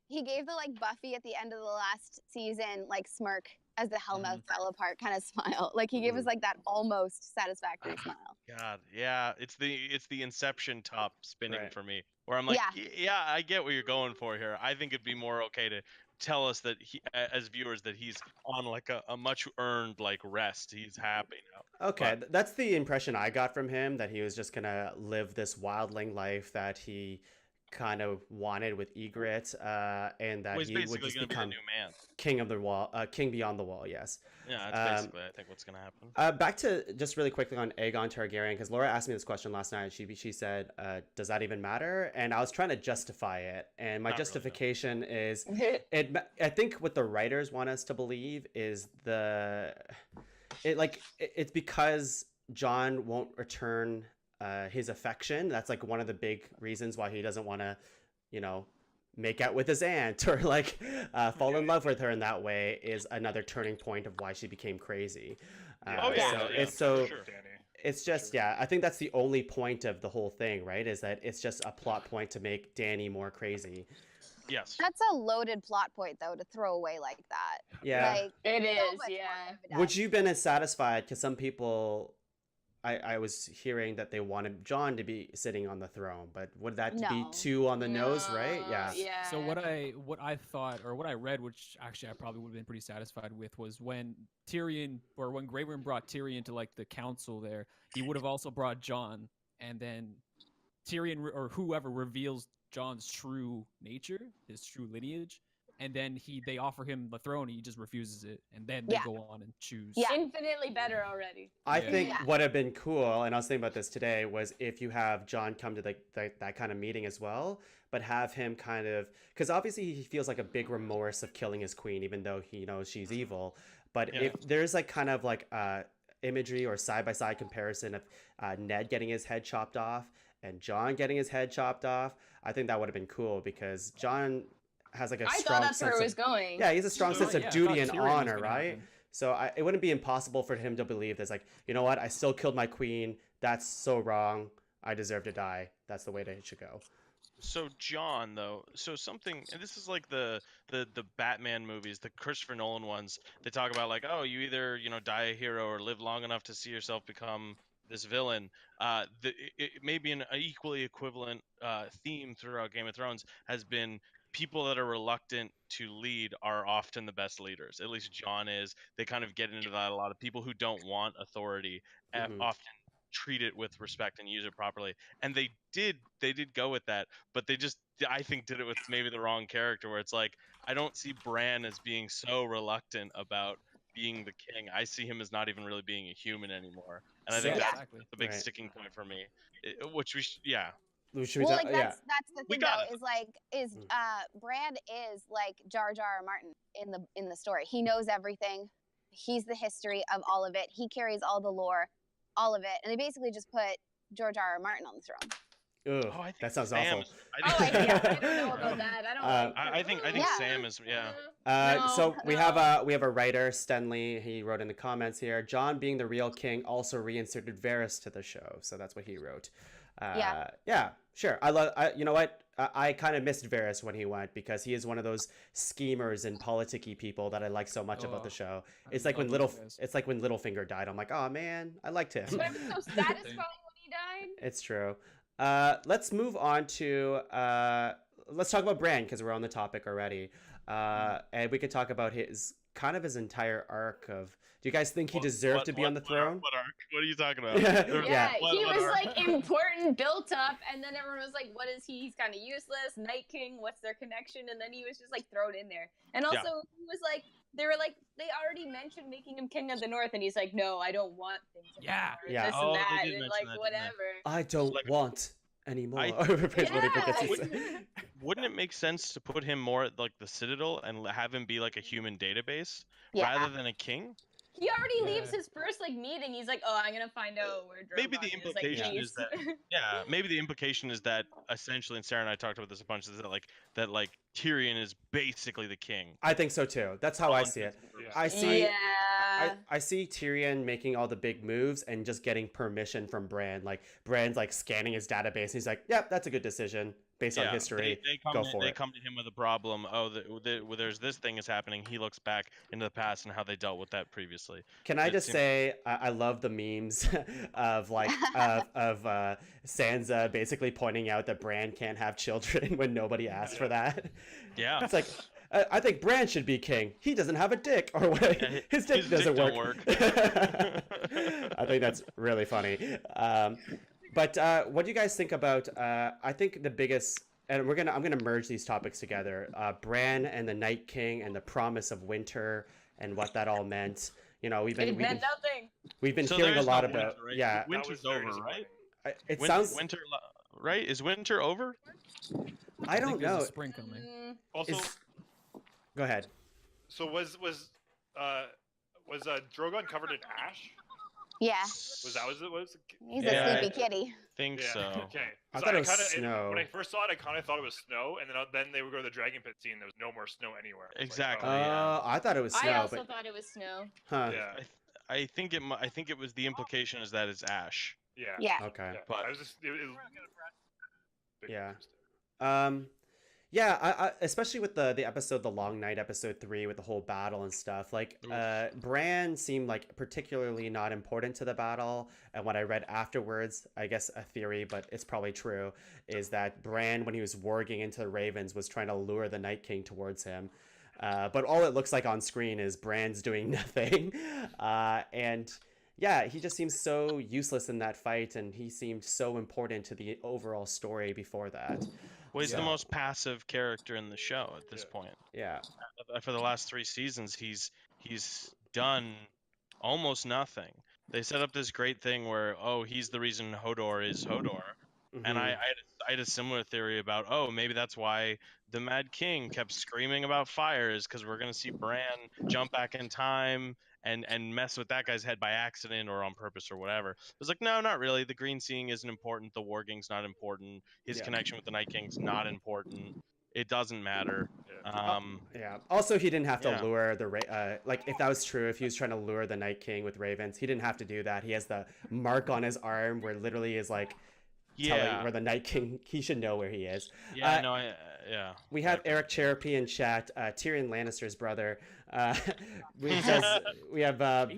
[SPEAKER 7] He gave the Buffy at the end of the last season smirk as the Hellmouth fell apart kind of smile. He gave us that almost satisfactory smile.
[SPEAKER 2] God, yeah, it's the Inception top spinning for me, where I'm I get what you're going for here. I think it'd be more okay to tell us that as viewers that he's on a much earned rest. He's happy now.
[SPEAKER 1] Okay, that's the impression I got from him, that he was just gonna live this wildling life that he kind of wanted with Ygritte, and that he would just become
[SPEAKER 2] be the new man.
[SPEAKER 1] King of the Wall, King Beyond the Wall. Yes.
[SPEAKER 2] Yeah, that's basically I think what's gonna happen.
[SPEAKER 1] Back to just really quickly on Aegon Targaryen, because Laura asked me this question last night. She said, "Does that even matter?" And I was trying to justify it, and my justification is, I think what the writers want us to believe is it's because Jon won't return his affection. That's like one of the big reasons why he doesn't want to, make out with his aunt or like fall in love with her in that way, is another turning point of why she became crazy. It's just, I think that's the only point of the whole thing, right? Is that it's just a plot point to make Danny more crazy.
[SPEAKER 2] Yes.
[SPEAKER 7] That's a loaded plot point, though, to throw away like that.
[SPEAKER 1] Yeah.
[SPEAKER 7] Like,
[SPEAKER 3] it
[SPEAKER 7] so
[SPEAKER 3] is,
[SPEAKER 7] much
[SPEAKER 3] yeah.
[SPEAKER 7] more evidence.
[SPEAKER 1] Would you have been as satisfied? Because some people, I was hearing that they wanted John to be sitting on the throne, but would that be too on the nose, right? Yeah.
[SPEAKER 4] So what I thought, or what I read, which actually I probably would have been pretty satisfied with, was when Tyrion, or when Grey Worm brought Tyrion to like the council there, he would have also brought Jon, and then Tyrion or whoever reveals Jon's true nature, his true lineage, and then they offer him the throne, and he just refuses it, and then they go on and choose.
[SPEAKER 7] Yeah.
[SPEAKER 3] Infinitely better already.
[SPEAKER 1] I think what would have been cool, and I was thinking about this today, was if you have Jon come to that kind of meeting as well, but have him kind of, because obviously he feels like a big remorse of killing his queen, even though he knows she's evil. But if there's like kind of like imagery or side-by-side comparison of Ned getting his head chopped off and Jon getting his head chopped off, I think that would have been cool, because Jon has like a strong
[SPEAKER 3] thought that's
[SPEAKER 1] sense
[SPEAKER 3] where it was going.
[SPEAKER 1] Yeah, he has a strong sense of duty and honor, right?
[SPEAKER 4] Happen.
[SPEAKER 1] So it wouldn't be impossible for him to believe this, like, you know what, I still killed my queen. That's so wrong. I deserve to die. That's the way that it should go.
[SPEAKER 2] So Jon, though, something, and this is like the Batman movies, the Christopher Nolan ones. They talk about like, oh, you either die a hero or live long enough to see yourself become this villain. It may be an equally equivalent theme throughout Game of Thrones has been people that are reluctant to lead are often the best leaders. At least Jon is. They kind of get into that a lot. Of people who don't want authority often treat it with respect and use it properly. And they did go with that, but they just, I think, did it with maybe the wrong character, where it's like, I don't see Bran as being so reluctant about being the king. I see him as not even really being a human anymore. And I think that's the big sticking point for me. Which we
[SPEAKER 7] Well, like that's the thing though, Bran is like Jar Jar Martin in the story. He knows everything. He's the history of all of it. He carries all the lore, all of it, and they basically just put George R. R. Martin on the throne.
[SPEAKER 1] Ugh, that sounds awful.
[SPEAKER 3] I don't know about that.
[SPEAKER 2] I think Sam is
[SPEAKER 1] So we have a writer, Stenley. He wrote in the comments here, Jon being the real king also reinserted Varys to the show. So that's what he wrote. Yeah, sure. You know what? I kind of missed Varys when he went, because he is one of those schemers and politicky people that I like so much about the show. It's like when Littlefinger died. I'm like, oh man, I liked him.
[SPEAKER 3] But it was so satisfying when he died.
[SPEAKER 1] It's true. Let's move on to let's talk about Bran, because we're on the topic already. And we could talk about his entire arc of. Do you guys think he deserved to be on the throne?
[SPEAKER 2] What arc? What are you talking about?
[SPEAKER 3] He was like important, built up, and then everyone was like, "What is he? He's kind of useless." Night King, what's their connection? And then he was just like thrown in there. And also, he was like, they already mentioned making him king of the North, and he's like, "No, I don't want things." This and that, and like whatever.
[SPEAKER 1] I don't want anymore.
[SPEAKER 2] Wouldn't it make sense to put him more at like the Citadel and have him be like a human database rather than a king?
[SPEAKER 3] He already leaves his first meeting. He's like, "Oh, I'm gonna find out where."
[SPEAKER 2] Maybe the implication is that. Maybe the implication is that essentially, and Sarah and I talked about this a bunch. Is that Tyrion is basically the king.
[SPEAKER 1] I think so too. That's how I see it. I see Tyrion making all the big moves and just getting permission from Bran. Like Bran's scanning his database. And he's like, "Yep, that's a good decision based on history. They come
[SPEAKER 2] to him with a problem. Oh, there's this thing is happening. He looks back into the past and how they dealt with that previously.
[SPEAKER 1] Can I just say I love the memes of Sansa basically pointing out that Bran can't have children when nobody asked for that.
[SPEAKER 2] Yeah,
[SPEAKER 1] it's like. I think Bran should be king. He doesn't have a dick, or what? His dick doesn't work. I think that's really funny. But what do you guys think about? I think the biggest, and I'm gonna merge these topics together. Bran and the Night King and the promise of winter and what that all meant. We've been hearing a lot about.
[SPEAKER 2] Winter, right?
[SPEAKER 1] Yeah,
[SPEAKER 2] winter's over, right?
[SPEAKER 1] It sounds
[SPEAKER 2] winter, right? Is winter over?
[SPEAKER 1] I don't know.
[SPEAKER 4] Spring coming.
[SPEAKER 5] Also.
[SPEAKER 1] Go ahead.
[SPEAKER 5] So was Drogon covered in ash?
[SPEAKER 7] Yeah.
[SPEAKER 5] Was that what it was?
[SPEAKER 7] He's a sleepy kitty.
[SPEAKER 2] Think so.
[SPEAKER 5] Okay.
[SPEAKER 1] I thought it was
[SPEAKER 5] kinda,
[SPEAKER 1] snow.
[SPEAKER 5] When I first saw it, I kind of thought it was snow, and then they would go to the dragon pit scene. There was no more snow anywhere.
[SPEAKER 2] Exactly.
[SPEAKER 1] I thought it was snow.
[SPEAKER 3] I also
[SPEAKER 1] but...
[SPEAKER 3] thought it was snow.
[SPEAKER 1] Huh.
[SPEAKER 5] Yeah.
[SPEAKER 2] I think it was the implication is that it's Ash.
[SPEAKER 5] Yeah.
[SPEAKER 7] Yeah.
[SPEAKER 1] Okay.
[SPEAKER 5] Yeah.
[SPEAKER 2] But
[SPEAKER 5] I was just.
[SPEAKER 1] Yeah. Yeah, I especially with the episode, the Long Night, episode 3, with the whole battle and stuff. Like, Bran seemed like particularly not important to the battle. And what I read afterwards, I guess a theory, but it's probably true, is that Bran, when he was warging into the Ravens, was trying to lure the Night King towards him. But all it looks like on screen is Bran's doing nothing. And yeah, he just seems so useless in that fight, and he seemed so important to the overall story before that.
[SPEAKER 2] Well, he's the most passive character in the show at this point.
[SPEAKER 1] Yeah.
[SPEAKER 2] For the last 3 seasons, he's done almost nothing. They set up this great thing where, he's the reason Hodor is Hodor.
[SPEAKER 1] Mm-hmm.
[SPEAKER 2] And I had a similar theory about, maybe that's why the Mad King kept screaming about fire, is because we're going to see Bran jump back in time and mess with that guy's head by accident or on purpose or whatever. It was like, no, not really. The green seeing isn't important. The warging's not important. His connection with the Night King's not important. It doesn't matter.
[SPEAKER 1] Yeah. Also, he didn't have to lure the like, if that was true, if he was trying to lure the Night King with ravens, he didn't have to do that. He has the mark on his arm where literally is like telling where the Night King, he should know where he is. We have Eric Cherapy in chat, Tyrion Lannister's brother. We have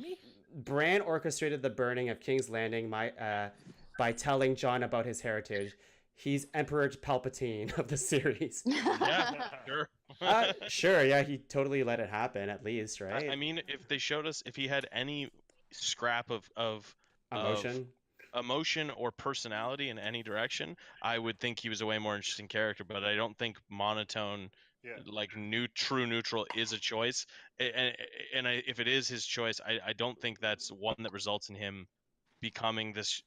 [SPEAKER 1] Bran orchestrated the burning of King's Landing by telling Jon about his heritage. He's Emperor Palpatine of the series.
[SPEAKER 2] Yeah, sure.
[SPEAKER 1] Sure, yeah, he totally let it happen, at least, right?
[SPEAKER 2] I mean, if they showed us, if he had any scrap of emotion or personality in any direction, I would think he was a way more interesting character. But I don't think monotone, like true neutral, is a choice. And if it is his choice, I don't think that's one that results in him becoming this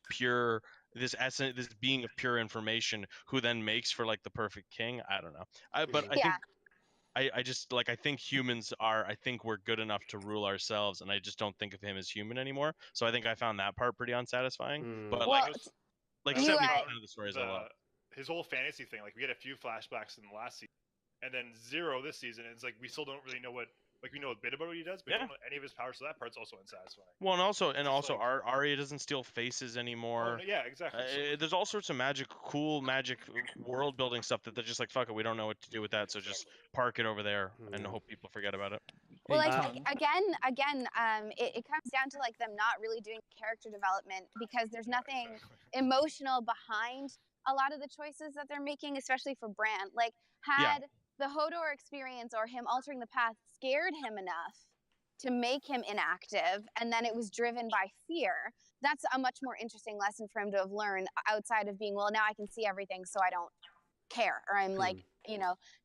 [SPEAKER 2] being of pure information who then makes for like the perfect king. I don't know. I think humans I think we're good enough to rule ourselves, and I just don't think of him as human anymore. So I think I found that part pretty unsatisfying. But like 70% of the stories I love.
[SPEAKER 5] His whole fantasy thing, like we had a few flashbacks in the last season, and then 0 this season, and it's like we still don't really know what. Like, we know a bit about what he does, but we don't know any of his powers, so that part's also unsatisfying.
[SPEAKER 2] Well, and also, Arya doesn't steal faces anymore.
[SPEAKER 5] Yeah, exactly.
[SPEAKER 2] There's all sorts of cool magic world-building stuff that they're just like, fuck it, we don't know what to do with that, so just park it over there and hope people forget about it.
[SPEAKER 7] Well, again, it comes down to, like, them not really doing character development, because there's nothing emotional behind a lot of the choices that they're making, especially for Bran. Like, had the Hodor experience or him altering the path scared him enough to make him inactive, and then it was driven by fear, that's a much more interesting lesson for him to have learned, outside of being, well, now I can see everything, so I don't care, or I'm like,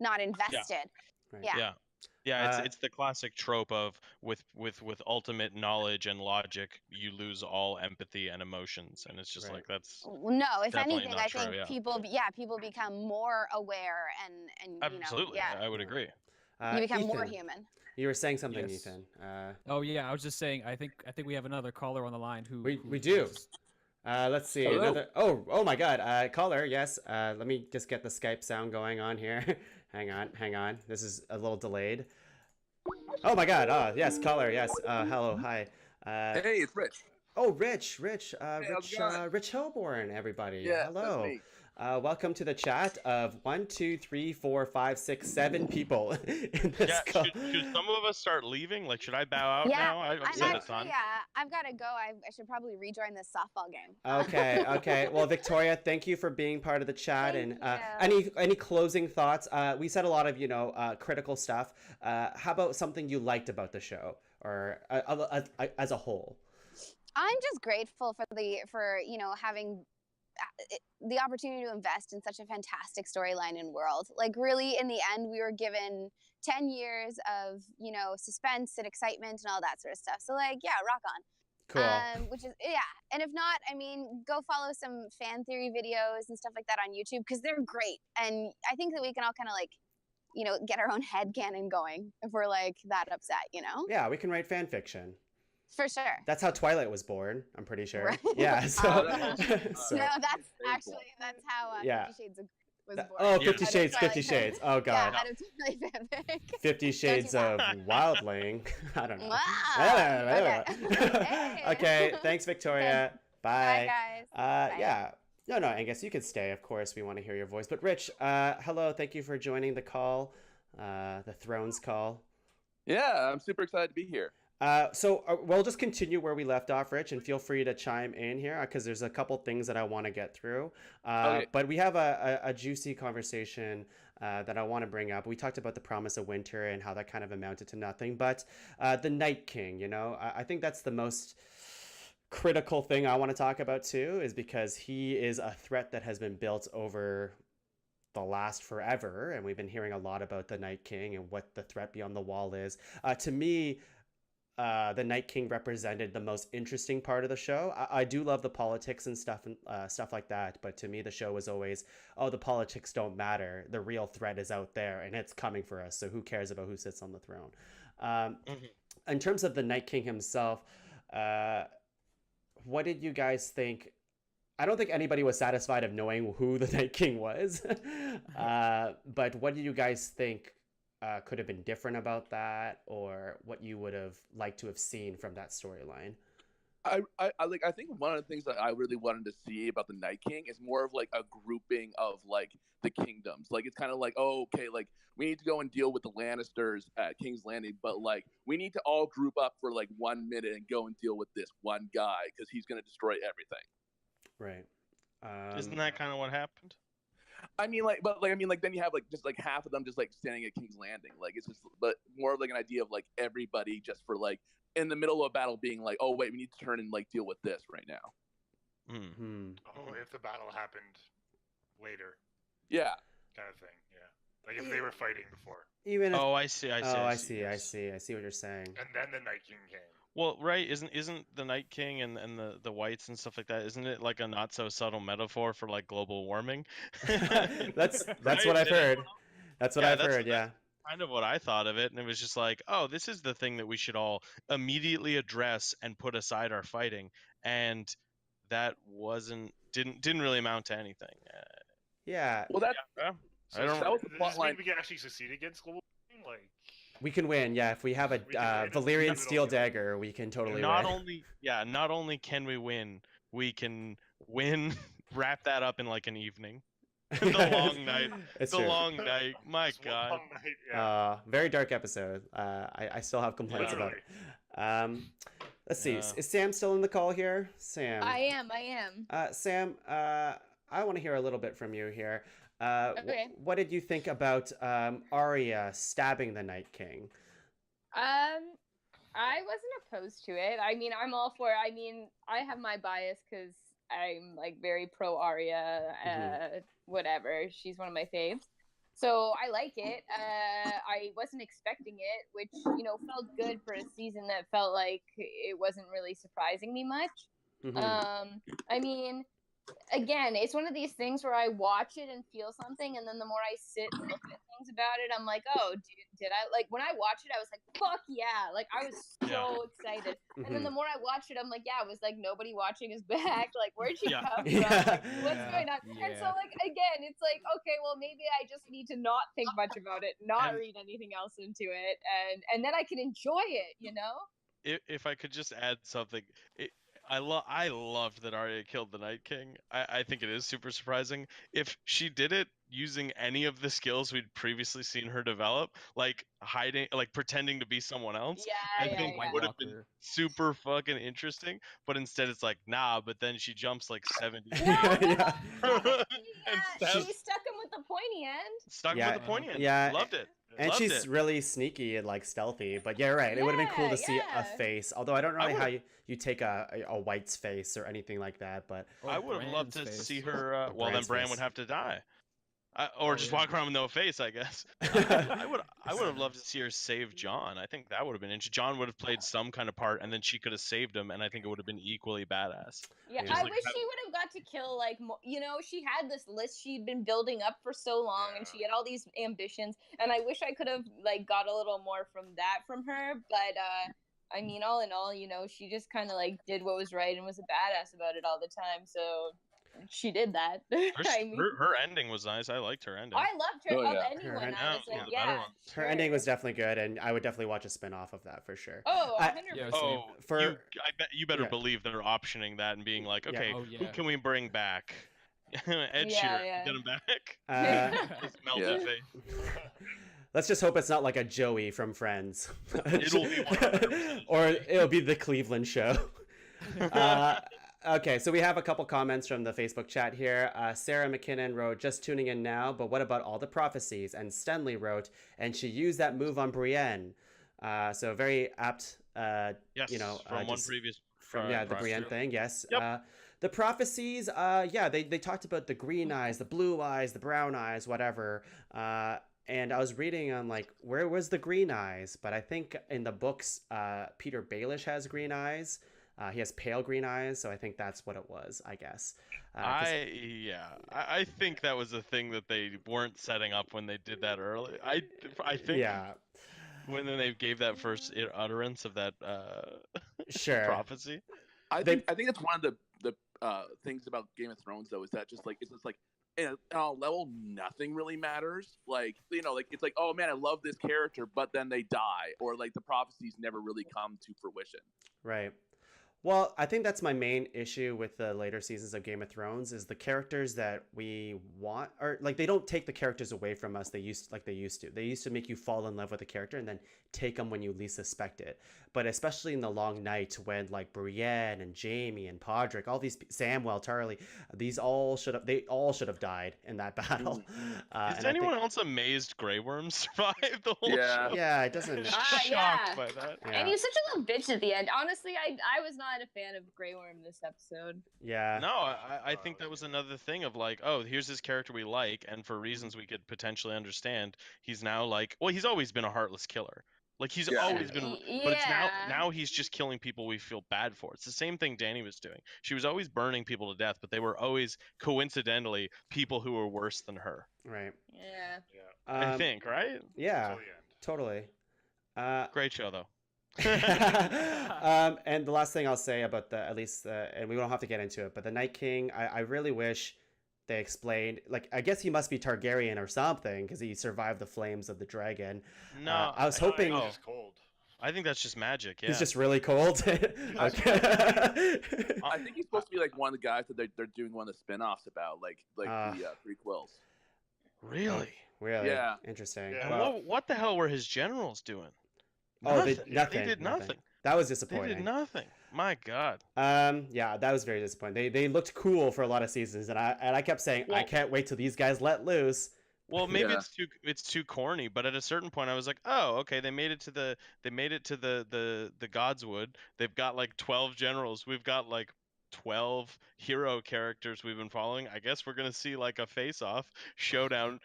[SPEAKER 7] not invested.
[SPEAKER 2] It's the classic trope of with ultimate knowledge and logic, you lose all empathy and emotions, and it's just like, that's
[SPEAKER 7] no. If anything, I
[SPEAKER 2] true,
[SPEAKER 7] think people become more aware and
[SPEAKER 2] absolutely, I would agree.
[SPEAKER 7] You become
[SPEAKER 1] Ethan,
[SPEAKER 7] more human.
[SPEAKER 1] You were saying something, Ethan.
[SPEAKER 4] I was just saying. I think we have another caller on the line who
[SPEAKER 1] we do. Let's see.
[SPEAKER 4] Hello?
[SPEAKER 1] Oh my God. Caller, yes. Let me just get the Skype sound going on here. Hang on. This is a little delayed. Oh my God. Yes, caller. Yes. Hello. Hi.
[SPEAKER 8] Hey, it's Rich.
[SPEAKER 1] Oh, Rich. Rich Hillborn, everybody.
[SPEAKER 8] Yeah,
[SPEAKER 1] hello.
[SPEAKER 8] that's me.
[SPEAKER 1] Welcome to the chat of 1, 2, 3, 4, 5, 6, 7 people in this call.
[SPEAKER 2] Should some of us start leaving? Like, should I bow out now? I've
[SPEAKER 7] got to go. I should probably rejoin this softball game.
[SPEAKER 1] Okay. Well, Victoria, thank you for being part of the chat. Any closing thoughts? We said a lot of critical stuff. How about something you liked about the show, or as a whole?
[SPEAKER 7] I'm just grateful for having the opportunity to invest in such a fantastic storyline and world. Like, really, in the end, we were given 10 years of, suspense and excitement and all that sort of stuff. So, like, rock on.
[SPEAKER 1] Cool.
[SPEAKER 7] Which is, and if not, I mean, go follow some fan theory videos and stuff like that on YouTube, because they're great. And I think that we can all kind of, like, get our own headcanon going if we're, like, that upset,
[SPEAKER 1] Yeah, we can write fan fiction.
[SPEAKER 7] For sure.
[SPEAKER 1] That's how Twilight was born, I'm pretty sure.
[SPEAKER 7] Right.
[SPEAKER 1] Yeah, so, so
[SPEAKER 7] No, that's how
[SPEAKER 1] Yeah.
[SPEAKER 7] 50 Shades was born.
[SPEAKER 1] Oh,
[SPEAKER 2] Yeah.
[SPEAKER 1] 50
[SPEAKER 7] Out of
[SPEAKER 1] Shades, 50
[SPEAKER 7] Twilight
[SPEAKER 1] Shades. Oh,
[SPEAKER 7] Yeah,
[SPEAKER 1] God.
[SPEAKER 7] out of Twilight fanfic.
[SPEAKER 1] 50 Shades
[SPEAKER 7] that.
[SPEAKER 1] of Wildling. I don't know.
[SPEAKER 7] Wow. Okay. Hey.
[SPEAKER 1] Okay, thanks, Victoria. Bye.
[SPEAKER 7] Bye, guys. Bye.
[SPEAKER 1] Yeah. No, Angus, you could stay. Of course, we want to hear your voice. But Rich, hello. Thank you for joining the call, the Thrones call.
[SPEAKER 8] Yeah, I'm super excited to be here.
[SPEAKER 1] So we'll just continue where we left off, Rich, and feel free to chime in here because there's a couple things that I want to get through.
[SPEAKER 8] Okay.
[SPEAKER 1] But we have a juicy conversation that I want to bring up. We talked about the promise of winter and how that kind of amounted to nothing. But the Night King, I think that's the most critical thing I want to talk about too, is because he is a threat that has been built over the last forever. And we've been hearing a lot about the Night King and what the threat beyond the wall is. To me, the Night King represented the most interesting part of the show. I do love the politics and stuff like that, but to me the show was always, the politics don't matter. The real threat is out there and it's coming for us. So who cares about who sits on the throne? In terms of the Night King himself, what did you guys think? I don't think anybody was satisfied of knowing who the Night King was, but what do you guys think could have been different about that, or what you would have liked to have seen from that storyline?
[SPEAKER 8] I think one of the things that I really wanted to see about the Night King is more of like a grouping of like the kingdoms. Like it's kind of like, okay, like we need to go and deal with the Lannisters at King's Landing, but like we need to all group up for like 1 minute and go and deal with this one guy because he's going to destroy everything.
[SPEAKER 1] Right.
[SPEAKER 2] Isn't that kind of what happened?
[SPEAKER 8] I mean, then you have like just like half of them just like standing at King's Landing. Like it's just, but more of like an idea of like everybody just for like in the middle of a battle being like, oh wait, we need to turn and like deal with this right now.
[SPEAKER 5] Oh, if the battle happened later.
[SPEAKER 8] Yeah.
[SPEAKER 5] Kind of thing. Yeah. Like if they were fighting before.
[SPEAKER 1] Even if,
[SPEAKER 2] I see.
[SPEAKER 1] I see what you're saying.
[SPEAKER 5] And then the Night King came.
[SPEAKER 2] Well, right, isn't the Night King and the whites and stuff like that, isn't it like a not so subtle metaphor for like global warming?
[SPEAKER 1] That's
[SPEAKER 2] Right?
[SPEAKER 1] what I've heard. That's what I've heard, yeah.
[SPEAKER 2] That's kind of what I thought of it, and it was just like, oh, this is the thing that we should all immediately address and put aside our fighting, and that didn't really amount to anything.
[SPEAKER 1] Yeah.
[SPEAKER 8] Well, that
[SPEAKER 2] I don't.
[SPEAKER 8] that was the plot line.
[SPEAKER 5] We can actually succeed against global warming? Like
[SPEAKER 1] We can win, yeah. If we have a Valyrian steel dagger, we can totally win.
[SPEAKER 2] Not only can we win, we can win. Wrap that up in like an evening. The long night.
[SPEAKER 1] It's
[SPEAKER 2] the
[SPEAKER 1] true.
[SPEAKER 2] long night. My God.
[SPEAKER 5] Long night, yeah.
[SPEAKER 1] Very dark episode. I still have complaints about it. Let's see. Is Sam still in the call here? Sam.
[SPEAKER 3] I am.
[SPEAKER 1] Sam, I want to hear a little bit from you here.
[SPEAKER 3] Okay.
[SPEAKER 1] What did you think about Arya stabbing the Night King?
[SPEAKER 3] I wasn't opposed to it. I mean, I'm all for it. I mean, I have my bias because I'm like very pro Arya. Whatever. She's one of my faves. So I like it. I wasn't expecting it, which, felt good for a season that felt like it wasn't really surprising me much. I mean, again, it's one of these things where I watch it and feel something, and then the more I sit and look at things about it, I'm like, oh, did I? Like, when I watched it, I was like, fuck yeah. Like, I was so excited. And then the more I watched it, I'm like, yeah, it was like nobody watching is back. Like, where'd she come from? Like, what's going on? And so, like, again, it's like, okay, well, maybe I just need to not think much about it, not read anything else into it, and then I can enjoy it,
[SPEAKER 2] If I could just add something. I loved that Arya killed the Night King. I think it is super surprising. If she did it using any of the skills we'd previously seen her develop, like hiding, like pretending to be someone else, I think would have been super fucking interesting. But instead it's like, nah, but then she jumps like 70.
[SPEAKER 3] She stuck him with the pointy end.
[SPEAKER 1] Yeah.
[SPEAKER 2] Loved it.
[SPEAKER 1] And she's really sneaky and like stealthy, but yeah, right. It would have been cool to see a face. Although I don't know how you take a white's face or anything like that. But
[SPEAKER 2] I would have loved to see her. Well, then Bran would have to die, or just walk around with no face, I guess. I would have loved to see her save Jon. I think that would have been interesting. Jon would have played some kind of part, and then she could have saved him, and I think it would have been equally badass.
[SPEAKER 3] Yeah, I wish she would have got to kill, like, she had this list she'd been building up for so long, and she had all these ambitions, and I wish I could have, like, got a little more from her, but I mean, all in all, she just kind of like did what was right and was a badass about it all the time. So she did that.
[SPEAKER 2] Her ending was nice. I liked her ending.
[SPEAKER 3] I loved her.
[SPEAKER 8] Oh, yeah.
[SPEAKER 3] Anyone,
[SPEAKER 2] Her
[SPEAKER 3] I was like,
[SPEAKER 2] the better one.
[SPEAKER 1] Her ending was definitely good, and I would definitely watch a spin-off of that for sure.
[SPEAKER 3] Oh, 100%.
[SPEAKER 2] I bet you better believe they're optioning that and being like, okay, who can we bring back? Ed Sheeran, get him back. Melted face.
[SPEAKER 1] Let's just hope it's not like a Joey from Friends.
[SPEAKER 2] It'll be 100%.
[SPEAKER 1] Or it'll be the Cleveland show. Okay, so we have a couple comments from the Facebook chat here. Sarah McKinnon wrote, just tuning in now, but what about all the prophecies? And Stenley wrote, and she used that move on Brienne. So very apt,
[SPEAKER 2] yes, from one previous...
[SPEAKER 1] the Brienne thing, yes.
[SPEAKER 2] Yep.
[SPEAKER 1] The prophecies, they talked about the green eyes, the blue eyes, the brown eyes, whatever. And I was reading on like, where was the green eyes? But I think in the books, Peter Baelish has green eyes. He has pale green eyes, so I think that's what it was, I guess.
[SPEAKER 2] I think that was a thing that they weren't setting up when they did that early. I think when they gave that first utterance of that prophecy.
[SPEAKER 8] I think that's one of the things about Game of Thrones though, is that it's just like on a level nothing really matters. Like it's like, oh man, I love this character, but then they die, or like the prophecies never really come to fruition.
[SPEAKER 1] Right. Well, I think that's my main issue with the later seasons of Game of Thrones is the characters that we want, or like they don't take the characters away from us. They used to. They used to make you fall in love with a character and then take them when you least suspect it. But especially in the Long Night, when like Brienne and Jaime and Podrick, all these Samwell, Tarly, they all should have died in that battle.
[SPEAKER 2] Is anyone else amazed Grey Worm survived the whole show?
[SPEAKER 1] Yeah, it doesn't.
[SPEAKER 2] Shocked by that.
[SPEAKER 3] Yeah. And he's such a little bitch at the end. Honestly, I was not a fan of Grey Worm this episode.
[SPEAKER 1] Yeah.
[SPEAKER 2] No, I think that was another thing of like, oh, here's this character we like, and for reasons we could potentially understand, he's now like, well, he's always been a heartless killer. Like he's always been, but it's now he's just killing people we feel bad for. It's the same thing Dany was doing. She was always burning people to death, but they were always coincidentally people who were worse than her.
[SPEAKER 1] Right.
[SPEAKER 3] Yeah.
[SPEAKER 2] I think, right?
[SPEAKER 1] Yeah. Totally.
[SPEAKER 2] Great show though.
[SPEAKER 1] And the last thing I'll say about and we don't have to get into it, but the Night King, I really wish they explained, like, I guess he must be Targaryen or something because he survived the flames of the dragon.
[SPEAKER 2] No,
[SPEAKER 1] I was hoping.
[SPEAKER 5] He's just cold.
[SPEAKER 2] I think that's just magic. Yeah.
[SPEAKER 1] He's just really cold. Okay.
[SPEAKER 8] I think he's supposed to be like one of the guys that they're doing one of the spin-offs about, like the prequels.
[SPEAKER 2] Really?
[SPEAKER 8] Yeah.
[SPEAKER 1] Interesting.
[SPEAKER 2] Yeah. Well, what the hell were his generals doing?
[SPEAKER 1] Nothing.
[SPEAKER 2] They did nothing.
[SPEAKER 1] That was disappointing.
[SPEAKER 2] They did nothing. My God.
[SPEAKER 1] Yeah, that was very disappointing. They looked cool for a lot of seasons, and I kept saying, I can't wait till these guys let loose.
[SPEAKER 2] Well, maybe it's too corny, but at a certain point, I was like, oh, okay, they made it to the Godswood. They've got like 12 generals. We've got like 12 hero characters we've been following. I guess we're gonna see like a face-off showdown.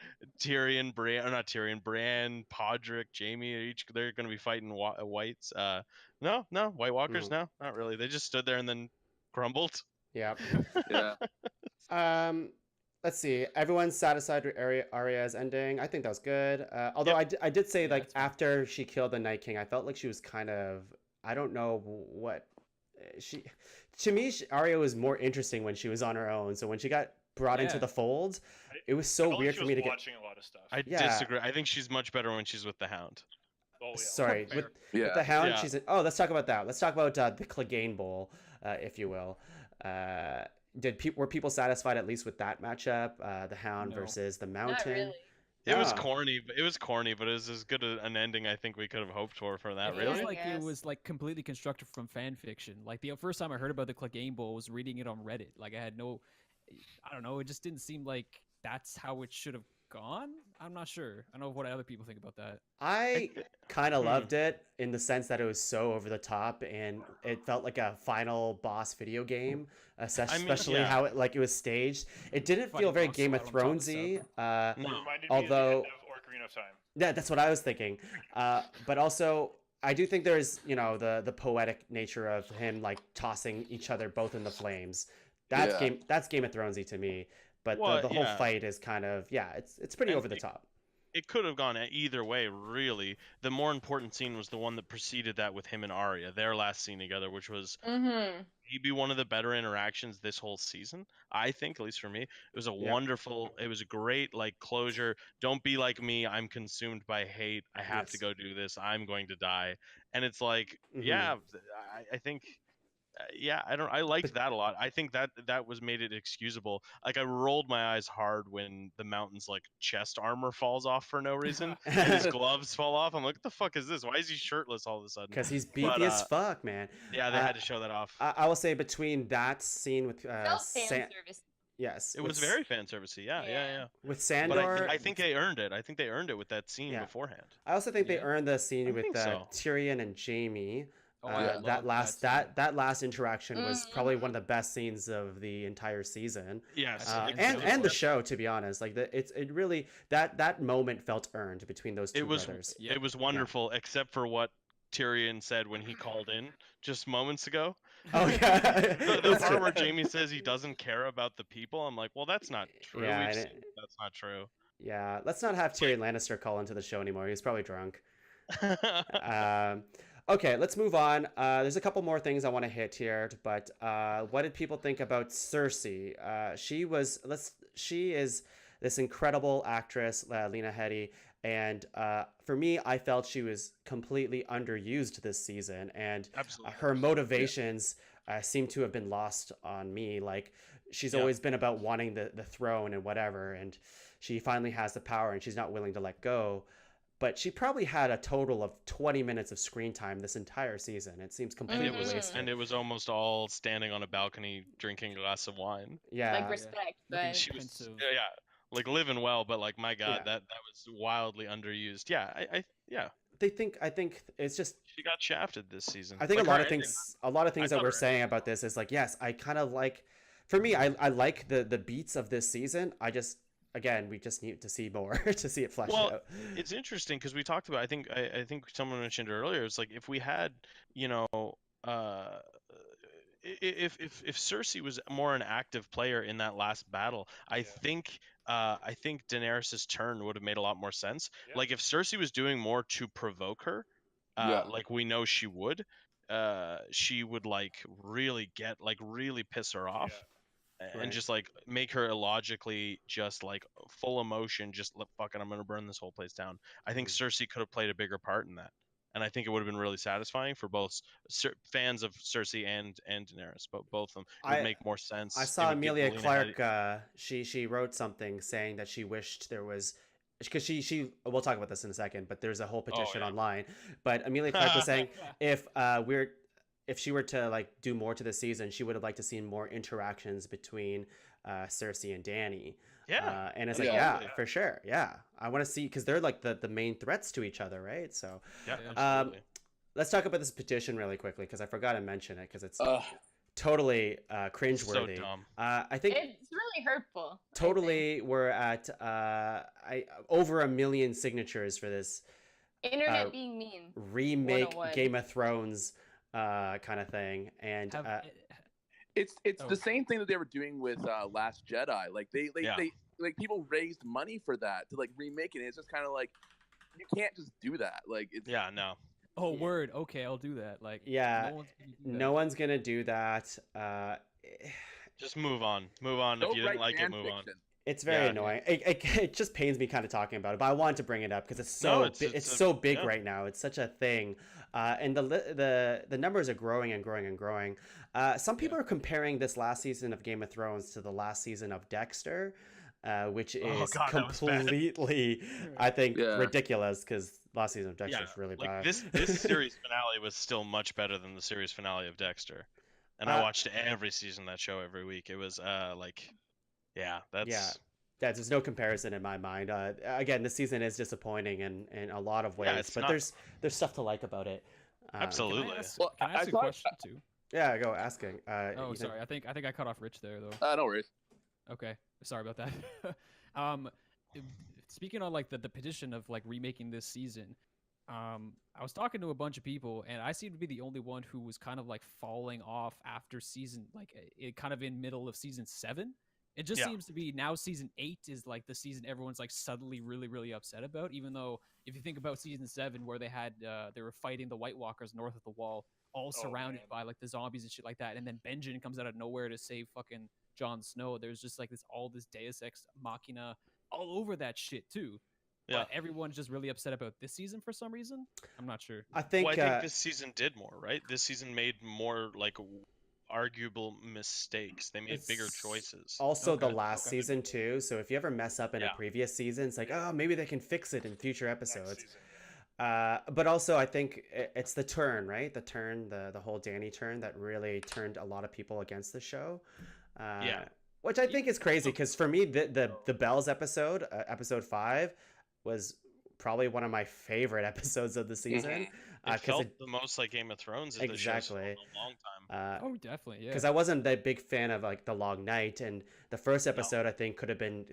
[SPEAKER 2] Brienne, Podrick, Jaime, they're gonna be fighting whites. No, White Walkers, no, not really. They just stood there and then crumbled.
[SPEAKER 1] Yeah.
[SPEAKER 8] Yeah.
[SPEAKER 1] Let's see. Everyone's satisfied with Arya's ending. I think that was good. Although I did say like after she killed the Night King, I felt like she was kind of, I don't know what to me, Arya was more interesting when she was on her own. So when she got brought into the fold, it was so weird for me to get
[SPEAKER 5] watching a lot of stuff.
[SPEAKER 2] I disagree. I think she's much better when she's with the Hound.
[SPEAKER 5] Oh, yeah.
[SPEAKER 1] Sorry, with the Hound, she's in, let's talk about that. Let's talk about the Clegane Bowl, if you will. Were people satisfied at least with that matchup? The Hound versus the Mountain.
[SPEAKER 3] Not really.
[SPEAKER 2] It was corny, but it was as good an ending I think we could have hoped for that. Really,
[SPEAKER 4] it was like completely constructed from fan fiction. Like the first time I heard about the Clegane Bowl was reading it on Reddit. Like I don't know, it just didn't seem like that's how it should have gone. I'm not sure. I don't know what other people think about that.
[SPEAKER 1] I kind of loved it in the sense that it was so over the top and it felt like a final boss video game, especially how it was staged. It didn't feel very Game of Thronesy. Although,
[SPEAKER 5] Ocarina of Time.
[SPEAKER 1] Yeah, that's what I was thinking. But also, I do think there's the poetic nature of him like tossing each other both in the flames. That's Game of Thronesy to me. But the whole fight is kind of it's pretty over the top.
[SPEAKER 2] it could have gone either way, really. The more important scene was the one that preceded that with him and Arya, their last scene together, which was maybe one of the better interactions this whole season. I think, at least for me, it was a wonderful, it was a great like closure. Don't be like me. I'm consumed by hate. I have to go do this. I'm going to die. And it's like, yeah, I think. I liked that a lot. I think that was made it excusable. Like I rolled my eyes hard when the Mountain's like chest armor falls off for no reason and his gloves fall off. I'm like, what the fuck is this? Why is he shirtless all of a sudden?
[SPEAKER 1] Because he's beefy as fuck, man.
[SPEAKER 2] Yeah, they had to show that off.
[SPEAKER 1] I will say between that scene with
[SPEAKER 3] fan service.
[SPEAKER 1] Yes,
[SPEAKER 2] it was very fan servicey. Yeah.
[SPEAKER 1] With Sandor,
[SPEAKER 2] but I think they earned it. I think they earned it with that scene beforehand.
[SPEAKER 1] I also think they earned the scene with Tyrion and Jaime. That last interaction was probably one of the best scenes of the entire season.
[SPEAKER 2] Yes,
[SPEAKER 1] and the show, to be honest, like it really that moment felt earned between those two brothers.
[SPEAKER 2] It was wonderful, except for what Tyrion said when he called in just moments ago.
[SPEAKER 1] Oh yeah,
[SPEAKER 2] the part where Jaime says he doesn't care about the people. I'm like, well, that's not true.
[SPEAKER 1] Yeah,
[SPEAKER 2] that's not true.
[SPEAKER 1] Yeah, let's not have Tyrion Lannister call into the show anymore. He's probably drunk. Okay, let's move on. There's a couple more things I want to hit here, but what did people think about Cersei? She is this incredible actress, Lena Headey, and for me, I felt she was completely underused this season, and her motivations seem to have been lost on me. Like she's always been about wanting the throne and whatever, and she finally has the power, and she's not willing to let go. But she probably had a total of 20 minutes of screen time this entire season. It seems completely wasted.
[SPEAKER 2] And it was almost all standing on a balcony drinking a glass of wine.
[SPEAKER 1] Yeah.
[SPEAKER 3] Like respect, but
[SPEAKER 2] she was like living well, but like my God, that was wildly underused. Yeah, I
[SPEAKER 1] think it's just
[SPEAKER 2] she got shafted this season.
[SPEAKER 1] I think like a lot of things that we're saying about this is like, yes, I kind of like, for me, I like the beats of this season. Again, we just need to see more to see it fleshed out.
[SPEAKER 2] It's interesting because we talked about. I think someone mentioned earlier. It's like if we had, if Cersei was more an active player in that last battle, I think Daenerys' turn would have made a lot more sense. Yeah. Like if Cersei was doing more to provoke her, like we know she would like really piss her off. Yeah. And just like make her illogically just like full emotion, just fuck it, I'm gonna burn this whole place down. I think Cersei could have played a bigger part in that, and I think it would have been really satisfying for both fans of Cersei and Daenerys. But both of them, it would make more sense.
[SPEAKER 1] I saw Emilia Clarke. She wrote something saying that she wished there was, because she we'll talk about this in a second, but there's a whole petition online. But Emilia Clarke was saying if she were to like do more to the season, she would have liked to see more interactions between Cersei and Dany.
[SPEAKER 2] Yeah.
[SPEAKER 1] And it's like, for sure. Yeah. I want to see, because they're like the main threats to each other, right? So
[SPEAKER 2] absolutely.
[SPEAKER 1] Let's talk about this petition really quickly, because I forgot to mention it, because it's totally cringeworthy.
[SPEAKER 2] So dumb.
[SPEAKER 1] I think
[SPEAKER 3] it's really hurtful.
[SPEAKER 1] Totally, we're at over 1 million signatures for this
[SPEAKER 3] internet being mean
[SPEAKER 1] remake Game of Thrones kind of thing, and
[SPEAKER 8] it's the same thing that they were doing with Last Jedi. Like they people raised money for that to like remake it. It's just kind of like you can't just do that. Like it's
[SPEAKER 2] no.
[SPEAKER 4] Oh, word. Okay, I'll do that. Like
[SPEAKER 1] no one's gonna do that.
[SPEAKER 2] Just move on. If you didn't like it, move on.
[SPEAKER 1] It's very annoying. It just pains me kind of talking about it, but I wanted to bring it up because it's so big right now. It's such a thing, and the numbers are growing and growing and growing. Some people are comparing this last season of Game of Thrones to the last season of Dexter, which is completely, I think, ridiculous, because last season of Dexter is really bad.
[SPEAKER 2] This series finale was still much better than the series finale of Dexter, and I watched every season of that show every week. It was
[SPEAKER 1] there's no comparison in my mind. Again, this season is disappointing in a lot of ways, but there's stuff to like about it.
[SPEAKER 2] Absolutely.
[SPEAKER 4] Can I ask a question too?
[SPEAKER 1] Yeah, go asking.
[SPEAKER 4] Sorry. I think I cut off Rich there though.
[SPEAKER 8] No worries.
[SPEAKER 4] Okay, sorry about that. Speaking on like the petition of like remaking this season, I was talking to a bunch of people, and I seem to be the only one who was kind of like falling off after season, like it kind of in middle of season 7. It just seems to be now season 8 is like the season everyone's like suddenly really, really upset about, even though if you think about season 7 where they were fighting the White Walkers north of the wall, all surrounded by like the zombies and shit like that, and then Benjen comes out of nowhere to save fucking Jon Snow. There's just like this Deus Ex Machina all over that shit too.
[SPEAKER 2] Yeah.
[SPEAKER 4] But everyone's just really upset about this season for some reason. I'm not sure.
[SPEAKER 1] I think
[SPEAKER 2] this season did more, right? This season made more like arguable mistakes. They made bigger choices.
[SPEAKER 1] Also the last season too, so if you ever mess up in a previous season, it's like, oh, maybe they can fix it in future episodes. But also I think it's the turn, right? The whole Dany turn that really turned a lot of people against the show. Which I think is crazy, because for me the Bells episode, episode 5, was probably one of my favorite episodes of the season.
[SPEAKER 2] It felt the most like Game of Thrones.
[SPEAKER 1] Exactly.
[SPEAKER 2] In a long time.
[SPEAKER 4] Oh, definitely, yeah.
[SPEAKER 1] Because I wasn't that big fan of like the Long Night, and the first episode I think could have been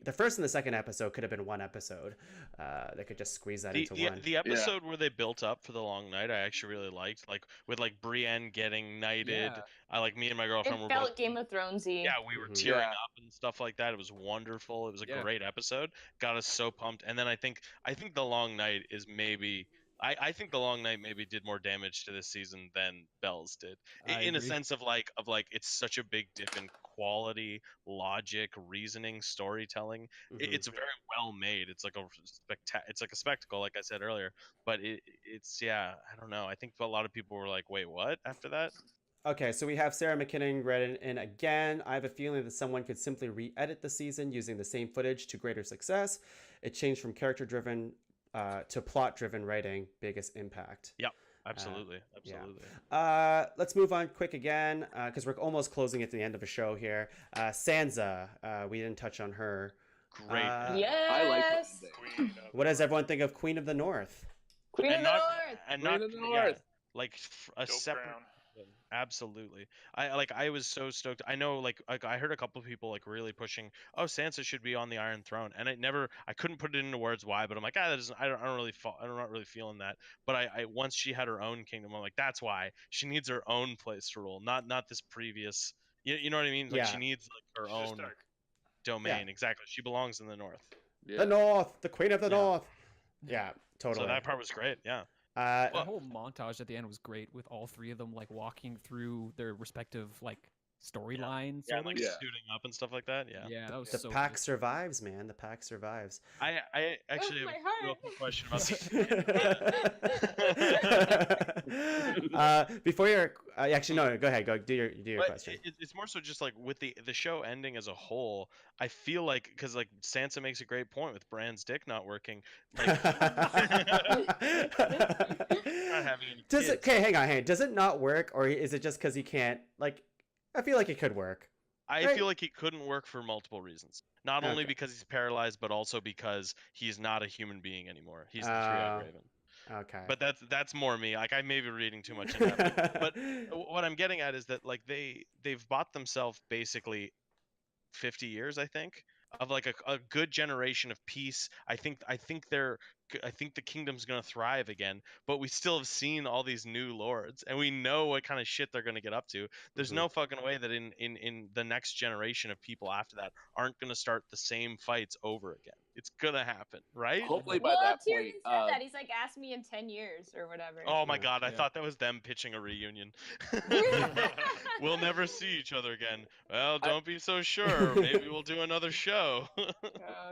[SPEAKER 1] the first and the second episode could have been one episode. They could just squeeze that into one.
[SPEAKER 2] The episode where they built up for the Long Night, I actually really liked. Like with like Brienne getting knighted. I like me and my girlfriend were
[SPEAKER 3] felt
[SPEAKER 2] both
[SPEAKER 3] Game of Thronesy.
[SPEAKER 2] Yeah, we were tearing up and stuff like that. It was wonderful. It was a great episode. Got us so pumped. And then I think the Long Night is maybe. I think the Long Night maybe did more damage to this season than Bells did, in a sense of like it's such a big dip in quality, logic, reasoning, storytelling. It's very well made. It's like a spectacle, like I said earlier. But it's I don't know. I think a lot of people were like, wait, what? After that.
[SPEAKER 1] Okay, so we have Sarah McKinnon read in again. I have a feeling that someone could simply re-edit the season using the same footage to greater success. It changed from character-driven to plot-driven writing. Biggest impact.
[SPEAKER 2] Yeah, absolutely.
[SPEAKER 1] Let's move on quick again, because we're almost closing at the end of the show here. Sansa, we didn't touch on her.
[SPEAKER 2] Great.
[SPEAKER 3] Yes.
[SPEAKER 8] I like
[SPEAKER 1] What does everyone think of Queen of the North?
[SPEAKER 3] Queen of the North.
[SPEAKER 2] Like a separate. Absolutely. I was so stoked. I know like I heard a couple of people like really pushing, oh, Sansa should be on the Iron Throne, and I couldn't put it into words why, but I'm like, I'm not really feeling that. But I once she had her own kingdom, I'm like, that's why she needs her own place to rule, not this previous. You know what I mean? Like she needs like her own domain. Exactly. She belongs in the North.
[SPEAKER 1] The North, the Queen of the North. Yeah, totally.
[SPEAKER 2] So that part was great. Yeah.
[SPEAKER 4] The whole montage at the end was great, with all three of them like walking through their respective like storylines.
[SPEAKER 2] Yeah, like suiting up and stuff like that.
[SPEAKER 4] Yeah, that was
[SPEAKER 1] the pack survives, man. The pack survives.
[SPEAKER 2] I actually have a real quick question
[SPEAKER 1] about this. Before you're actually no, go ahead, do your question.
[SPEAKER 2] It's more so just like with the show ending as a whole. I feel like because like Sansa makes a great point with Bran's dick not working. Like, not having any kids.
[SPEAKER 1] Okay, hang on. Does it not work, or is it just because he can't? Like, I feel like it could work.
[SPEAKER 2] I feel like he couldn't work for multiple reasons. Not only because he's paralyzed, but also because he's not a human being anymore. He's the three-eyed raven.
[SPEAKER 1] Okay.
[SPEAKER 2] But that's more me. Like I may be reading too much into that. But what I'm getting at is that like they've bought themselves basically 50 years, I think, of like a good generation of peace. I think the kingdom's gonna thrive again, but we still have seen all these new lords, and we know what kind of shit they're gonna get up to. There's no fucking way that in the next generation of people after that aren't gonna start the same fights over again. It's gonna happen, right?
[SPEAKER 8] Hopefully by that
[SPEAKER 3] Tyrion
[SPEAKER 8] point.
[SPEAKER 3] said that. He's like, ask me in 10 years or whatever.
[SPEAKER 2] Oh my god, I thought that was them pitching a reunion. We'll never see each other again. Well, don't be so sure. Maybe we'll do another show.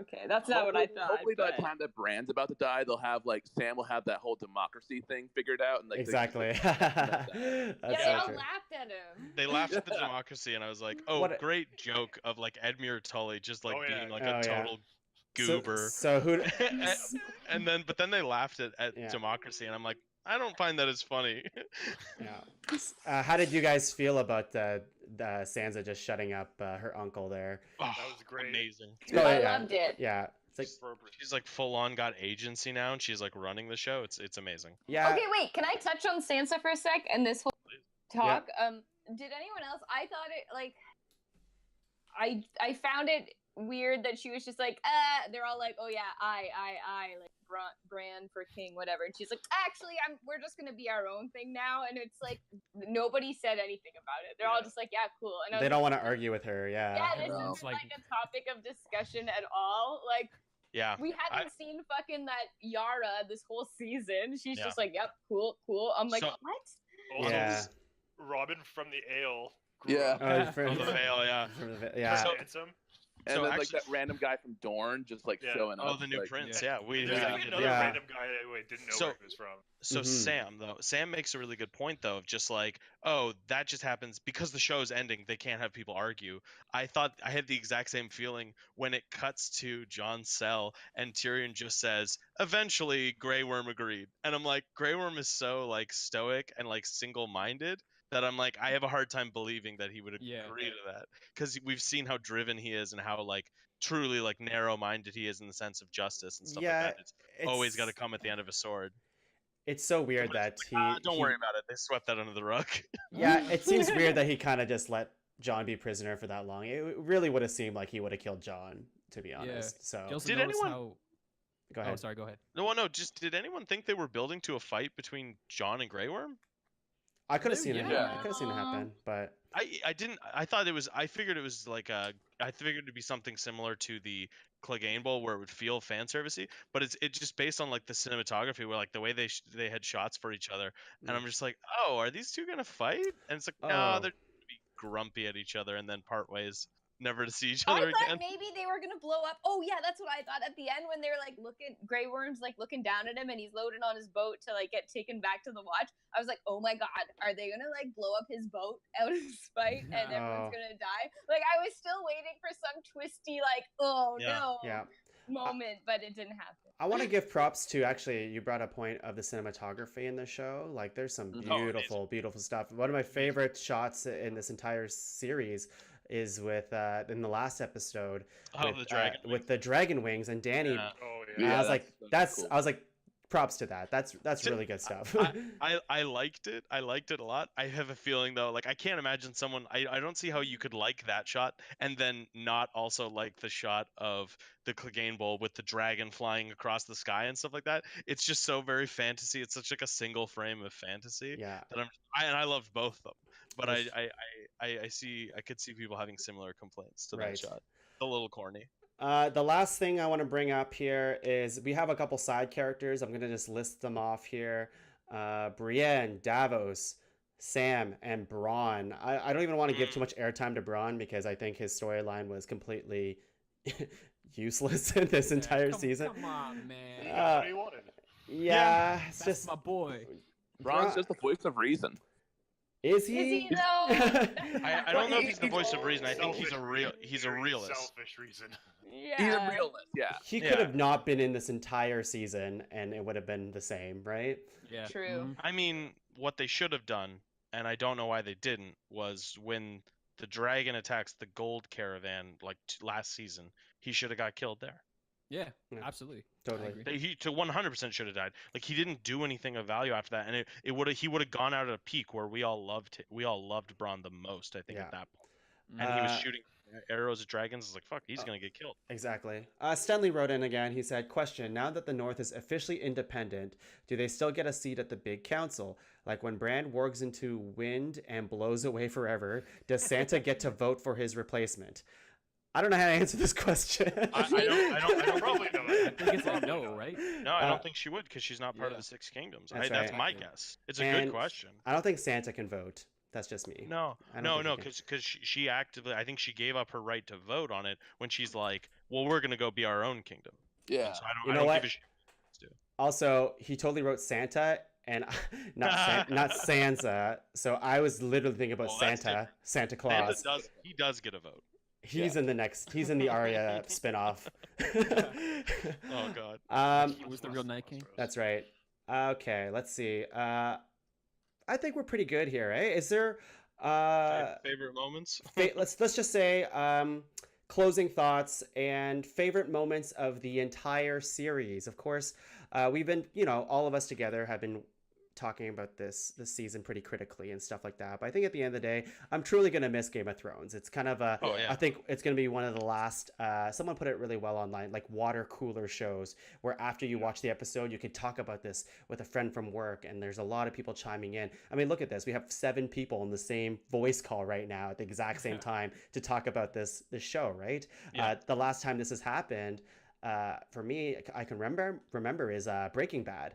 [SPEAKER 3] Okay, that's not what I thought.
[SPEAKER 8] Hopefully by the time that Bran's about to die, they'll have like Sam will have that whole democracy thing figured out, and like
[SPEAKER 1] exactly.
[SPEAKER 3] They all laughed at him.
[SPEAKER 2] They laughed at the democracy, and I was like, oh, great joke of like Edmure Tully just like being like a total goober.
[SPEAKER 1] So who?
[SPEAKER 2] but then they laughed at democracy, and I'm like, I don't find that as funny.
[SPEAKER 1] How did you guys feel about Sansa just shutting up her uncle there?
[SPEAKER 2] Oh, that was great. Amazing.
[SPEAKER 3] I loved it.
[SPEAKER 1] Yeah. It's like
[SPEAKER 2] she's like full on got agency now, and she's like running the show. It's amazing.
[SPEAKER 1] Yeah.
[SPEAKER 3] Okay, wait. Can I touch on Sansa for a sec and this whole talk? Did anyone else? I thought it like I found it weird that she was just like, they're all like, oh yeah, I, like Bran for king, whatever. And she's like, actually, we're just gonna be our own thing now. And it's like nobody said anything about it. They're all just like, yeah, cool. And
[SPEAKER 1] they don't want to argue with her. Yeah.
[SPEAKER 3] Yeah, this isn't like a topic of discussion at all. Like,
[SPEAKER 2] yeah,
[SPEAKER 3] we hadn't seen fucking that Yara this whole season. She's just like, yep, cool. I'm like, what?
[SPEAKER 5] Also, Robin from the Ale.
[SPEAKER 2] From the Vale,
[SPEAKER 1] yeah.
[SPEAKER 5] So handsome.
[SPEAKER 8] And then like that random guy from Dorne just like showing up.
[SPEAKER 2] Oh, the new prince. Yeah,
[SPEAKER 5] There's another random guy that didn't know where he was from.
[SPEAKER 2] So Sam makes a really good point though, of just like, oh, that just happens because the show's ending. They can't have people argue. I had the exact same feeling when it cuts to Jon's cell and Tyrion just says, "Eventually, Grey Worm agreed," and I'm like, Grey Worm is so like stoic and like single-minded that I'm like, I have a hard time believing that he would agree to that, because we've seen how driven he is and how like truly like narrow-minded he is in the sense of justice and stuff like that. It's always got to come at the end of a sword.
[SPEAKER 1] It's so weird that
[SPEAKER 2] don't worry about it. They swept that under the rug.
[SPEAKER 1] Yeah, it seems weird that he kind of just let Jon be prisoner for that long. It really would have seemed like he would have killed Jon, to be honest. So
[SPEAKER 2] did anyone?
[SPEAKER 1] Go ahead.
[SPEAKER 4] Oh, sorry. Go ahead.
[SPEAKER 2] No. Just did anyone think they were building to a fight between Jon and Grey Worm?
[SPEAKER 1] I could have seen it. I could have seen it happen, but
[SPEAKER 2] I didn't. I thought it was. I figured it was like a. I figured it'd be something similar to the Clegane Bowl, where it would feel fan servicey, but it's just based on like the cinematography, where like the way they had shots for each other, and I'm just like, oh, are these two gonna fight? And it's like, no, they're gonna be grumpy at each other and then part ways, never to see each other again.
[SPEAKER 3] I thought maybe they were gonna blow up. Oh yeah, that's what I thought at the end when they're like Grey Worm's like looking down at him and he's loaded on his boat to like get taken back to the Watch. I was like, oh my god, are they gonna like blow up his boat out of spite and everyone's gonna die? Like I was still waiting for some twisty like, oh no moment, but it didn't happen.
[SPEAKER 1] I want to give props to, actually, you brought a point of the cinematography in the show. Like there's some beautiful stuff. One of my favorite shots in this entire series is with in the last episode with the dragon wings and Dany. I was like, I was like, props to that. That's really good stuff.
[SPEAKER 2] I liked it. I liked it a lot. I have a feeling though, like I can't imagine someone. I don't see how you could like that shot and then not also like the shot of the Clegane Bowl with the dragon flying across the sky and stuff like that. It's just so very fantasy. It's such like a single frame of fantasy.
[SPEAKER 1] Yeah.
[SPEAKER 2] That I loved both of them. But I could see people having similar complaints to that shot. It's a little corny.
[SPEAKER 1] The last thing I want to bring up here is we have a couple side characters. I'm going to just list them off here. Brienne, Davos, Sam, and Bronn. I don't even want to give too much airtime to Bronn because I think his storyline was completely useless in this entire season.
[SPEAKER 4] Come on, man.
[SPEAKER 5] What do you wanted?
[SPEAKER 1] Yeah, it's
[SPEAKER 4] that's
[SPEAKER 1] just
[SPEAKER 4] my boy.
[SPEAKER 8] Bronn's just the voice of reason.
[SPEAKER 1] Is he?
[SPEAKER 3] Is he though?
[SPEAKER 2] I don't know if he's the voice of reason. I think he's a realist.
[SPEAKER 5] Selfish reason.
[SPEAKER 3] Yeah.
[SPEAKER 8] He's a realist. Yeah.
[SPEAKER 1] He could have not been in this entire season, and it would have been the same, right?
[SPEAKER 4] Yeah.
[SPEAKER 3] True.
[SPEAKER 2] I mean, what they should have done, and I don't know why they didn't, was when the dragon attacks the gold caravan like last season, he should have got killed there.
[SPEAKER 4] Yeah, absolutely.
[SPEAKER 1] Totally.
[SPEAKER 2] He to 100% should have died. Like he didn't do anything of value after that, and he would have gone out at a peak where we all loved Bronn the most. I think at that point, and he was shooting arrows at dragons. It's like fuck, he's gonna get killed.
[SPEAKER 1] Exactly. Stanley wrote in again. He said, "Question: now that the North is officially independent, do they still get a seat at the big council? Like when Bran wargs into wind and blows away forever, does Santa get to vote for his replacement?" I don't know how to answer this question.
[SPEAKER 2] I don't
[SPEAKER 5] probably know.
[SPEAKER 4] I think it's like no, right?
[SPEAKER 2] No, I don't think she would because she's not part of the Six Kingdoms. That's my guess. It's a good question.
[SPEAKER 1] I don't think Santa can vote. That's just me.
[SPEAKER 2] No, because she actively, I think she gave up her right to vote on it when she's like, well, we're gonna go be our own kingdom.
[SPEAKER 8] Yeah.
[SPEAKER 2] So I don't give a shit.
[SPEAKER 1] Also, he totally wrote Santa and not Sansa. So I was literally thinking about Santa Claus.
[SPEAKER 2] He does get a vote.
[SPEAKER 1] He's in the Arya spinoff.
[SPEAKER 2] Oh god.
[SPEAKER 4] He was the real Night King.
[SPEAKER 1] That's right. Okay, let's see. I think we're pretty good here, eh? Is there
[SPEAKER 2] favorite moments?
[SPEAKER 1] let's just say closing thoughts and favorite moments of the entire series. Of course, we've been, all of us together have been talking about this season pretty critically and stuff like that. But I think at the end of the day, I'm truly gonna miss Game of Thrones. It's kind of I think it's gonna be one of the last. Someone put it really well online, like water cooler shows, where after you watch the episode, you can talk about this with a friend from work, and there's a lot of people chiming in. I mean, look at this. We have 7 people in the same voice call right now at the exact same time to talk about this show, right?
[SPEAKER 2] Yeah.
[SPEAKER 1] The last time this has happened. For me, I can remember is Breaking Bad.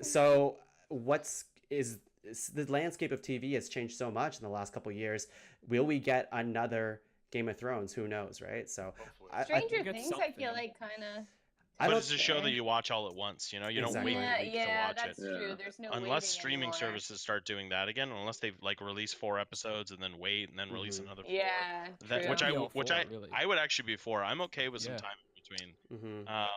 [SPEAKER 1] So the landscape of TV has changed so much in the last couple of years. Will we get another Game of Thrones? Who knows, right? So
[SPEAKER 3] Stranger Things, I feel like kind of.
[SPEAKER 2] But it's a show that you watch all at once. You know, you don't wait a week to watch
[SPEAKER 3] that's true. There's no
[SPEAKER 2] unless
[SPEAKER 3] waiting
[SPEAKER 2] streaming
[SPEAKER 3] anymore.
[SPEAKER 2] services start doing that again. Unless they like release 4 episodes and then wait and then release another 4.
[SPEAKER 3] Yeah,
[SPEAKER 2] Which I would actually be for. I'm okay with some time in between. I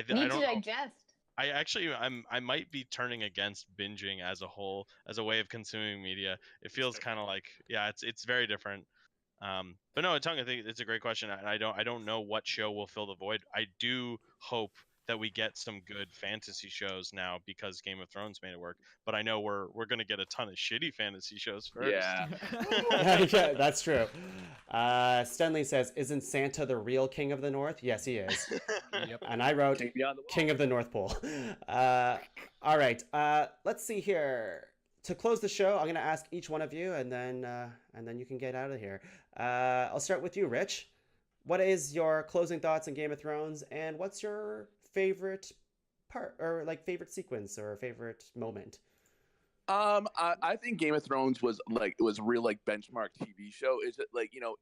[SPEAKER 3] Need
[SPEAKER 2] don't
[SPEAKER 3] to digest.
[SPEAKER 2] I might be turning against binging as a whole, as a way of consuming media. It feels kind of like it's very different. But no, Tongue, I think it's a great question. I don't know what show will fill the void. I do hope that we get some good fantasy shows now because Game of Thrones made it work. But I know we're gonna get a ton of shitty fantasy shows first.
[SPEAKER 8] Yeah,
[SPEAKER 1] yeah, that's true. Stenley says, "Isn't Santa the real King of the North?" Yes, he is.
[SPEAKER 4] Yep.
[SPEAKER 1] And I wrote King of the North Pole. All right. Let's see here. To close the show, I'm going to ask each one of you, and then you can get out of here. I'll start with you, Rich. What is your closing thoughts on Game of Thrones, and what's your favorite part, or like favorite sequence, or favorite moment?
[SPEAKER 8] I think Game of Thrones was a real like benchmark TV show. Is it like, you know,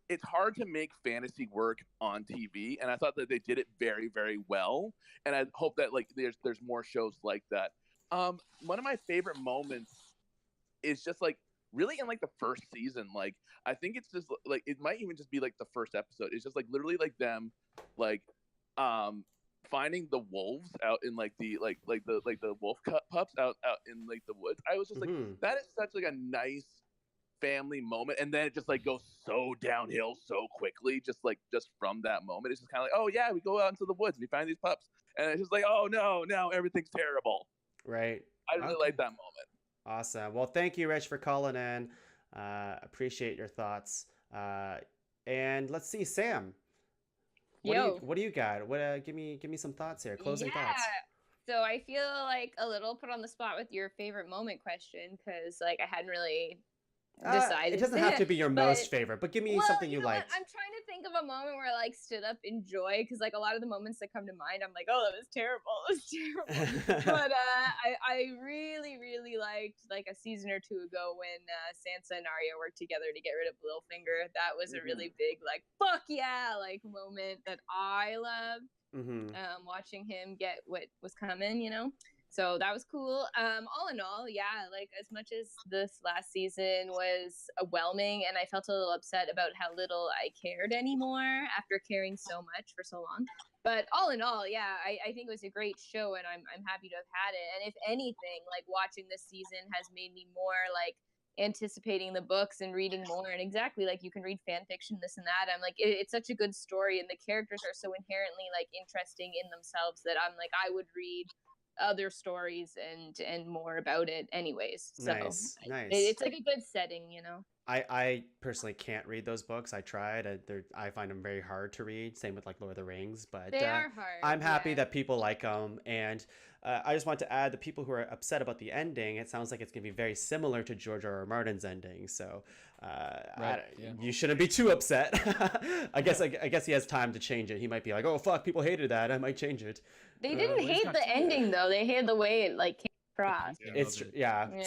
[SPEAKER 8] it's hard to make fantasy work on TV, and I thought that they did it very, very well. And I hope that like there's more shows like that. One of my favorite moments is just like really in like the first season. Like I think it's just like it might even just be like the first episode. It's just like literally like them like finding the wolves out in like the wolf pups out in like the woods. I was just like, that is such like a nice family moment, and then it just like goes so downhill so quickly just from that moment. It's just kind of like, oh yeah, we go out into the woods and we find these pups, and it's just like, oh no, now everything's terrible.
[SPEAKER 1] Right.
[SPEAKER 8] I really like that moment.
[SPEAKER 1] Awesome. Well, thank you, Rich, for calling in. Appreciate your thoughts. And let's see, Sam. What do you got? Give me some thoughts here. Closing thoughts.
[SPEAKER 3] So I feel like a little put on the spot with your favorite moment question, because like I hadn't really decided.
[SPEAKER 1] It doesn't have to be your most favorite, but give me something you liked.
[SPEAKER 3] I'm trying to think of a moment where I like stood up in joy, because like a lot of the moments that come to mind, I'm like, oh, that was terrible. It was terrible. But I really, really liked like a season or 2 ago when Sansa and Arya worked together to get rid of Littlefinger. That was a really big like fuck yeah like moment that I loved. Watching him get what was coming, you know. So that was cool. All in all, yeah, like as much as this last season was overwhelming and I felt a little upset about how little I cared anymore after caring so much for so long. But all in all, yeah, I think it was a great show, and I'm happy to have had it. And if anything, like watching this season has made me more like anticipating the books and reading more. And exactly, like you can read fan fiction, this and that. I'm like, it's such a good story, and the characters are so inherently like interesting in themselves that I'm like, I would read other stories and more about it anyways. So
[SPEAKER 1] nice.
[SPEAKER 3] It's like a good setting, you know.
[SPEAKER 1] I personally can't read those books. I tried. I find them very hard to read. Same with like Lord of the Rings, but
[SPEAKER 3] they are hard.
[SPEAKER 1] I'm happy that people like them, and I just want to add the people who are upset about the ending. It sounds like it's going to be very similar to George R. R. Martin's ending, so you shouldn't be too upset. I guess he has time to change it. He might be like, oh fuck, people hated that. I might change it.
[SPEAKER 3] They didn't hate the ending though. They hated the way it like came across.
[SPEAKER 1] It's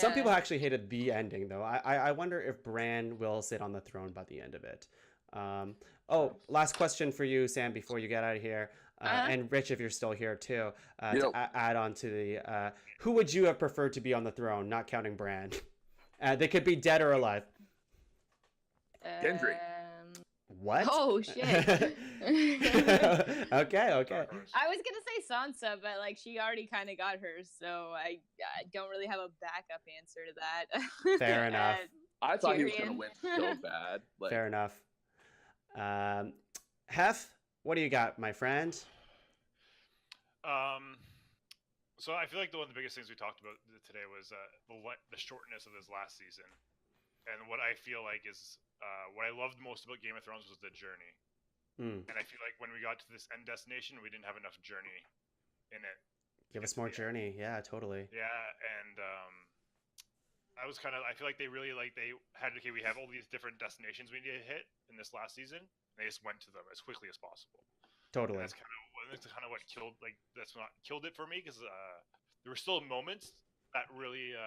[SPEAKER 1] some people actually hated the ending though. I wonder if Bran will sit on the throne by the end of it. Last question for you, Sam, before you get out of here. And Rich, if you're still here too, to add on to the who would you have preferred to be on the throne, not counting Bran? They could be dead or alive.
[SPEAKER 8] Gendry.
[SPEAKER 1] What?
[SPEAKER 3] Oh shit.
[SPEAKER 1] Okay.
[SPEAKER 3] I was gonna say Sansa, but like she already kind of got hers, so I don't really have a backup answer to that.
[SPEAKER 1] Fair enough.
[SPEAKER 8] I thought he was gonna win so bad.
[SPEAKER 1] Fair enough. Hef, what do you got, my friend?
[SPEAKER 5] So I feel like one of the biggest things we talked about today was the shortness of this last season, and what I feel like is what I loved most about Game of Thrones was the journey. And I feel like when we got to this end destination, we didn't have enough journey in it.
[SPEAKER 1] Give us more journey. Yeah, totally.
[SPEAKER 5] Yeah, and I was kind of. I feel like they really they had we have all these different destinations we need to hit in this last season. And they just went to them as quickly as possible.
[SPEAKER 1] Totally.
[SPEAKER 5] And that's kind of what killed that's not killed it for me, because there were still moments that really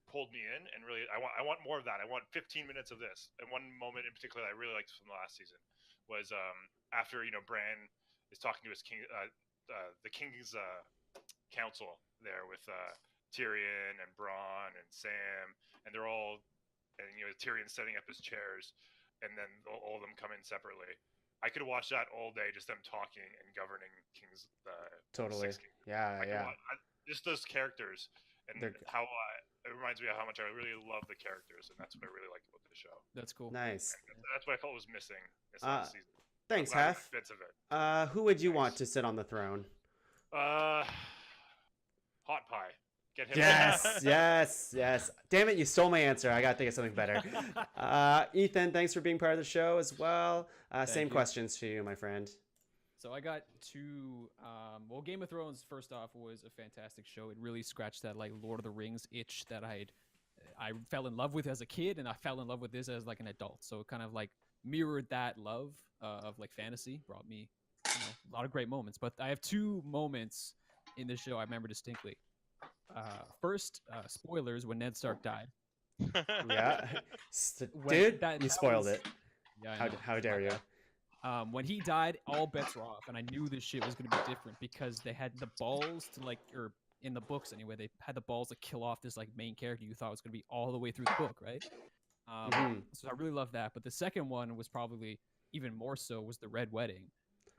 [SPEAKER 5] pulled me in, and really I want more of that. I want 15 minutes of this. And one moment in particular that I really liked from the last season was after Bran is talking to his king, the king's council there with Tyrion and Bronn and Sam, and they're all, and Tyrion's setting up his chairs, and then all of them come in separately. I could watch that all day, just them talking and governing King's.
[SPEAKER 1] Totally. Yeah,
[SPEAKER 5] just those characters, and how it reminds me of how much I really love the characters, and that's what I really like about the show.
[SPEAKER 4] That's cool.
[SPEAKER 1] Nice.
[SPEAKER 5] And that's what I felt was missing this last season.
[SPEAKER 1] Thanks, Hef.
[SPEAKER 5] Bits of it.
[SPEAKER 1] Who would you want to sit on the throne?
[SPEAKER 5] Hot Pie. Get him.
[SPEAKER 1] Yes. Damn it, you stole my answer. I gotta think of something better. Ethan, thanks for being part of the show as well. Same questions to you, my friend.
[SPEAKER 4] So I got two. Well, Game of Thrones, first off, was a fantastic show. It really scratched that Lord of the Rings itch that I fell in love with as a kid, and I fell in love with this as an adult. So it kind of mirrored that love of fantasy. Brought me a lot of great moments. But I have two moments in this show I remember distinctly. First, spoilers, when Ned Stark died.
[SPEAKER 1] Yeah. Dude, you spoiled it.
[SPEAKER 4] Yeah,
[SPEAKER 1] how dare you?
[SPEAKER 4] When he died, all bets were off, and I knew this shit was going to be different because they had the balls to or in the books anyway, they had the balls to kill off this main character you thought was going to be all the way through the book, right? So I really love that. But the second one was probably even more so, was the Red Wedding.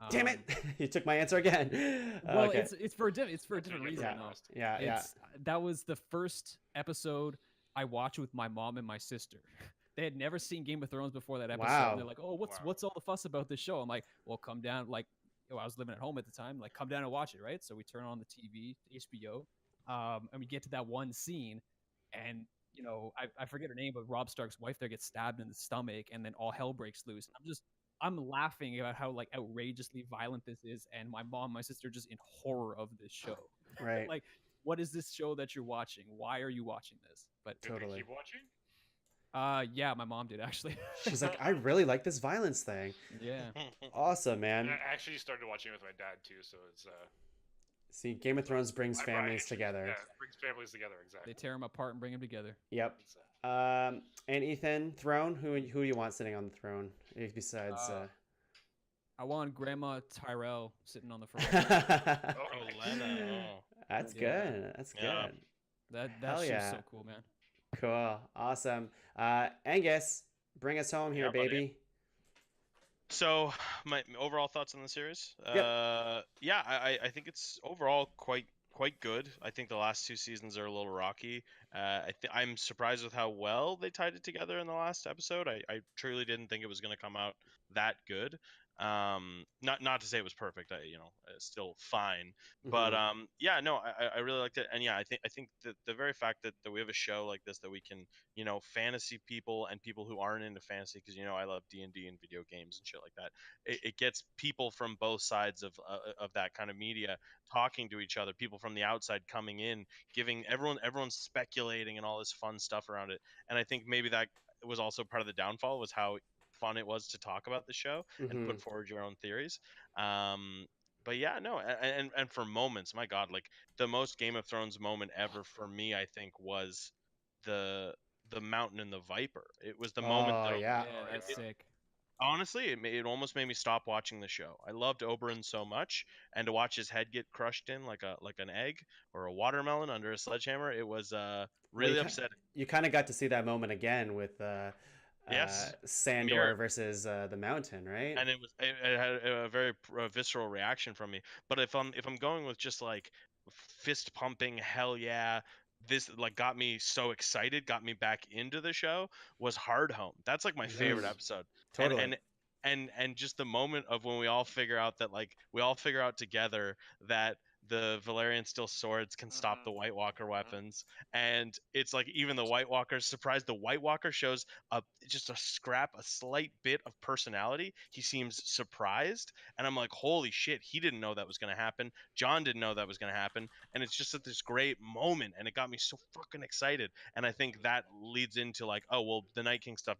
[SPEAKER 1] Damn it! You took my answer again.
[SPEAKER 4] Well,
[SPEAKER 1] okay.
[SPEAKER 4] it's for a different reason.
[SPEAKER 1] Yeah.
[SPEAKER 4] That was the first episode I watched with my mom and my sister. They had never seen Game of Thrones before that episode.
[SPEAKER 1] Wow.
[SPEAKER 4] And they're like, "Oh, what's all the fuss about this show?" I'm like, "Well, come down." I was living at home at the time. Come down and watch it, right? So we turn on the TV, HBO, and we get to that one scene, and I forget her name, but Robb Stark's wife there gets stabbed in the stomach, and then all hell breaks loose. I'm laughing about how outrageously violent this is, and my mom, my sister, just in horror of this show.
[SPEAKER 1] Right.
[SPEAKER 4] What is this show that you're watching? Why are you watching this? But
[SPEAKER 5] did they keep watching?
[SPEAKER 4] Yeah, my mom did actually.
[SPEAKER 1] She's like, I really like this violence thing.
[SPEAKER 4] Yeah.
[SPEAKER 1] Awesome, man.
[SPEAKER 5] I actually started watching it with my dad too, so it's.
[SPEAKER 1] See, Game of Thrones brings families together.
[SPEAKER 5] Yeah, it brings families together, exactly.
[SPEAKER 4] They tear them apart and bring them together.
[SPEAKER 1] Yep. And Ethan, throne. Who do you want sitting on the throne besides?
[SPEAKER 4] I want Grandma Tyrell sitting on the front.
[SPEAKER 2] Lena.
[SPEAKER 1] That's good. That's good.
[SPEAKER 4] That's just so cool, man.
[SPEAKER 1] Cool. Awesome. Angus, bring us home here, baby.
[SPEAKER 2] So, my overall thoughts on the series.
[SPEAKER 1] Yep.
[SPEAKER 2] I think it's overall quite good. I think the last two seasons are a little rocky. I'm surprised with how well they tied it together in the last episode. I truly didn't think it was going to come out that good. Not to say it was perfect. It's still fine. But I really liked it. And I think that the very fact that we have a show like this that we can, fantasy people and people who aren't into fantasy, because I love D&D and video games and shit like that. It gets people from both sides of that kind of media talking to each other. People from the outside coming in, giving everyone's speculating and all this fun stuff around it. And I think maybe that was also part of the downfall, was how fun it was to talk about the show and put forward your own theories. But and for moments, my God, the most Game of Thrones moment ever for me, I think, was the Mountain and the Viper. It was the moment.
[SPEAKER 4] That's sick.
[SPEAKER 2] Honestly, it almost made me stop watching the show. I loved Oberyn so much, and to watch his head get crushed in like an egg or a watermelon under a sledgehammer, it was really upsetting.
[SPEAKER 1] You kind of got to see that moment again with Sandor
[SPEAKER 2] Mirror
[SPEAKER 1] versus the Mountain, right?
[SPEAKER 2] And it had a very visceral reaction from me. But if I'm going with just fist pumping, hell yeah, this got me so excited, got me back into the show, was Hard Home. That's my favorite episode.
[SPEAKER 1] Totally.
[SPEAKER 2] And just the moment of when we all figure out that we all figure out together that the Valerian steel swords can stop the White Walker weapons, and it's like even the White Walker's surprised. The White Walker shows just a slight bit of personality. He seems surprised, and I'm like, holy shit, he didn't know that was going to happen. John didn't know that was going to happen, and it's just at this great moment, and it got me so fucking excited. And I think that leads into like, oh well, the Night King stuff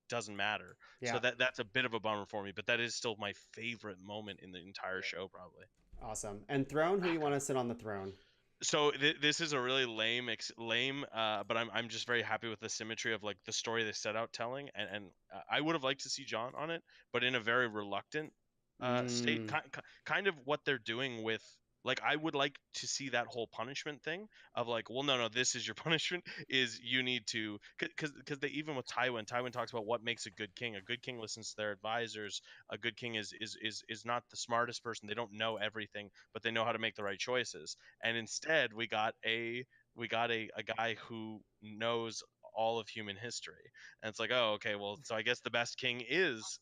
[SPEAKER 2] doesn't matter.
[SPEAKER 1] Yeah.
[SPEAKER 2] So that's a bit of a bummer for me, but that is still my favorite moment in the entire show, probably.
[SPEAKER 1] Awesome. And throne, who you want to sit on the throne?
[SPEAKER 2] So this is a really lame, but I'm just very happy with the symmetry of like the story they set out telling, and I would have liked to see John on it, but in a very reluctant state, kind of what they're doing with. Like, I would like to see that whole punishment thing of like, well, no, this is your punishment, is you need to, because they, even with Tywin talks about what makes a good king. A good king listens to their advisors. A good king is not the smartest person. They don't know everything, but they know how to make the right choices. And instead, we got a guy who knows all of human history. And it's like, oh, okay, well, so I guess the best king is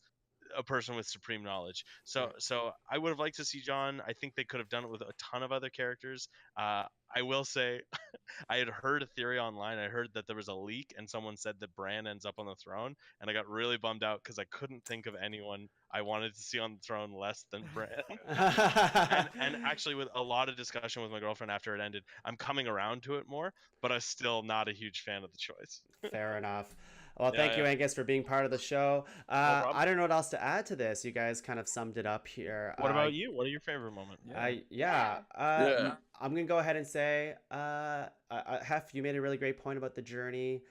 [SPEAKER 2] a person with supreme knowledge. So I would have liked to see John. I think they could have done it with a ton of other characters. I will say, I had heard a theory online. I heard that there was a leak and someone said that Bran ends up on the throne, and I got really bummed out because I couldn't think of anyone I wanted to see on the throne less than Bran. and actually, with a lot of discussion with my girlfriend after it ended, I'm coming around to it more, but I'm still not a huge fan of the choice.
[SPEAKER 1] Fair enough. Well, thank you, Angus, for being part of the show. I don't know what else to add to this. You guys kind of summed it up here.
[SPEAKER 2] What about you? What are your favorite moments?
[SPEAKER 1] I'm going to go ahead and say, Hef, you made a really great point about the journey.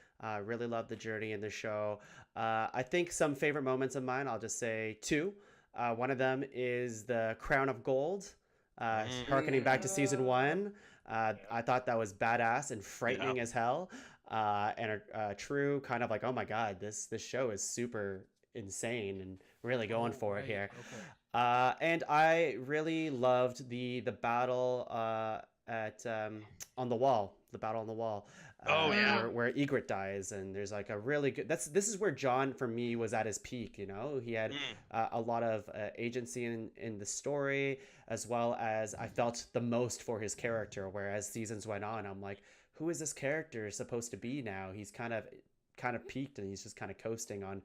[SPEAKER 1] Really love the journey in the show. I think some favorite moments of mine, I'll just say two. One of them is the Crown of Gold, harkening back to season 1. I thought that was badass and frightening as hell. And a true kind of like, oh my god, this show is super insane and really going for it here. Okay. And I really loved the battle at on the wall, the battle on the wall. Where Egret dies, and there's like a really good. This is where John for me was at his peak. You know, he had a lot of agency in the story, as well as I felt the most for his character. Whereas seasons went on, I'm like, who is this character supposed to be now? He's kind of peaked, and he's just kind of coasting on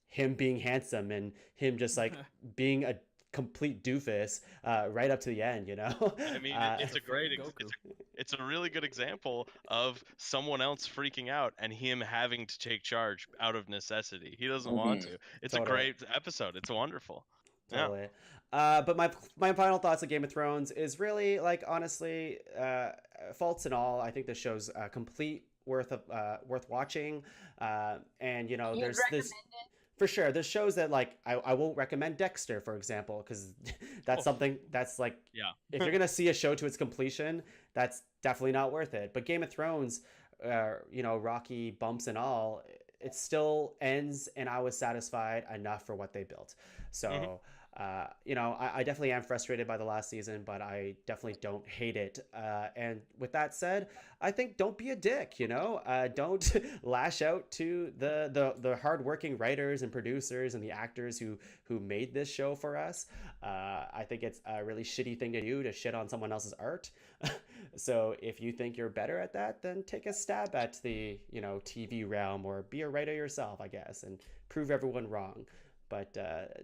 [SPEAKER 1] him being handsome and him just like being a complete doofus right up to the end, you know.
[SPEAKER 2] I mean, it's a really good example of someone else freaking out and him having to take charge out of necessity. He doesn't want to. It's a great episode. It's wonderful.
[SPEAKER 1] Totally. But my final thoughts on Game of Thrones is really, like, honestly, faults and all, I think the show's complete worth watching. And you know, there's this. For sure, there's shows that like I won't recommend Dexter, for example, because that's something that's like, if you're gonna see a show to its completion, that's definitely not worth it. But Game of Thrones, you know, rocky bumps and all, it still ends, and I was satisfied enough for what they built. So. You know, I definitely am frustrated by the last season, but I definitely don't hate it. And with that said, I think don't be a dick, you know? Don't lash out to the hardworking writers and producers and the actors who made this show for us. I think it's a really shitty thing to do, to shit on someone else's art. So if you think you're better at that, then take a stab at the, you know, TV realm, or be a writer yourself, I guess, and prove everyone wrong. But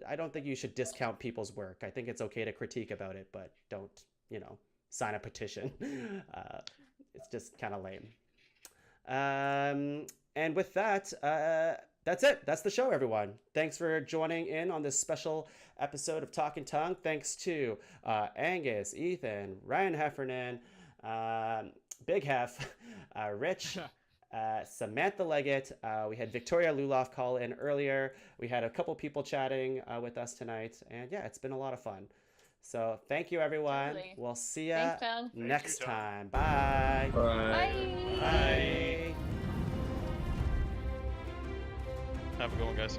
[SPEAKER 1] I don't think you should discount people's work. I think it's okay to critique about it, but don't, you know, sign a petition. It's just kind of lame. And with that, that's it. That's the show, everyone. Thanks for joining in on this special episode of Talkin Tuong. Thanks to Angus, Ethan, Ryan Heffernan, Big Hef, Rich, Samantha Leggett. We had Victoria Luloff call in earlier. We had a couple people chatting with us tonight, and yeah, it's been a lot of fun. So thank you, everyone. Totally. We'll see you next time. Bye.
[SPEAKER 2] Bye.
[SPEAKER 1] Bye.
[SPEAKER 2] Have a good one, guys.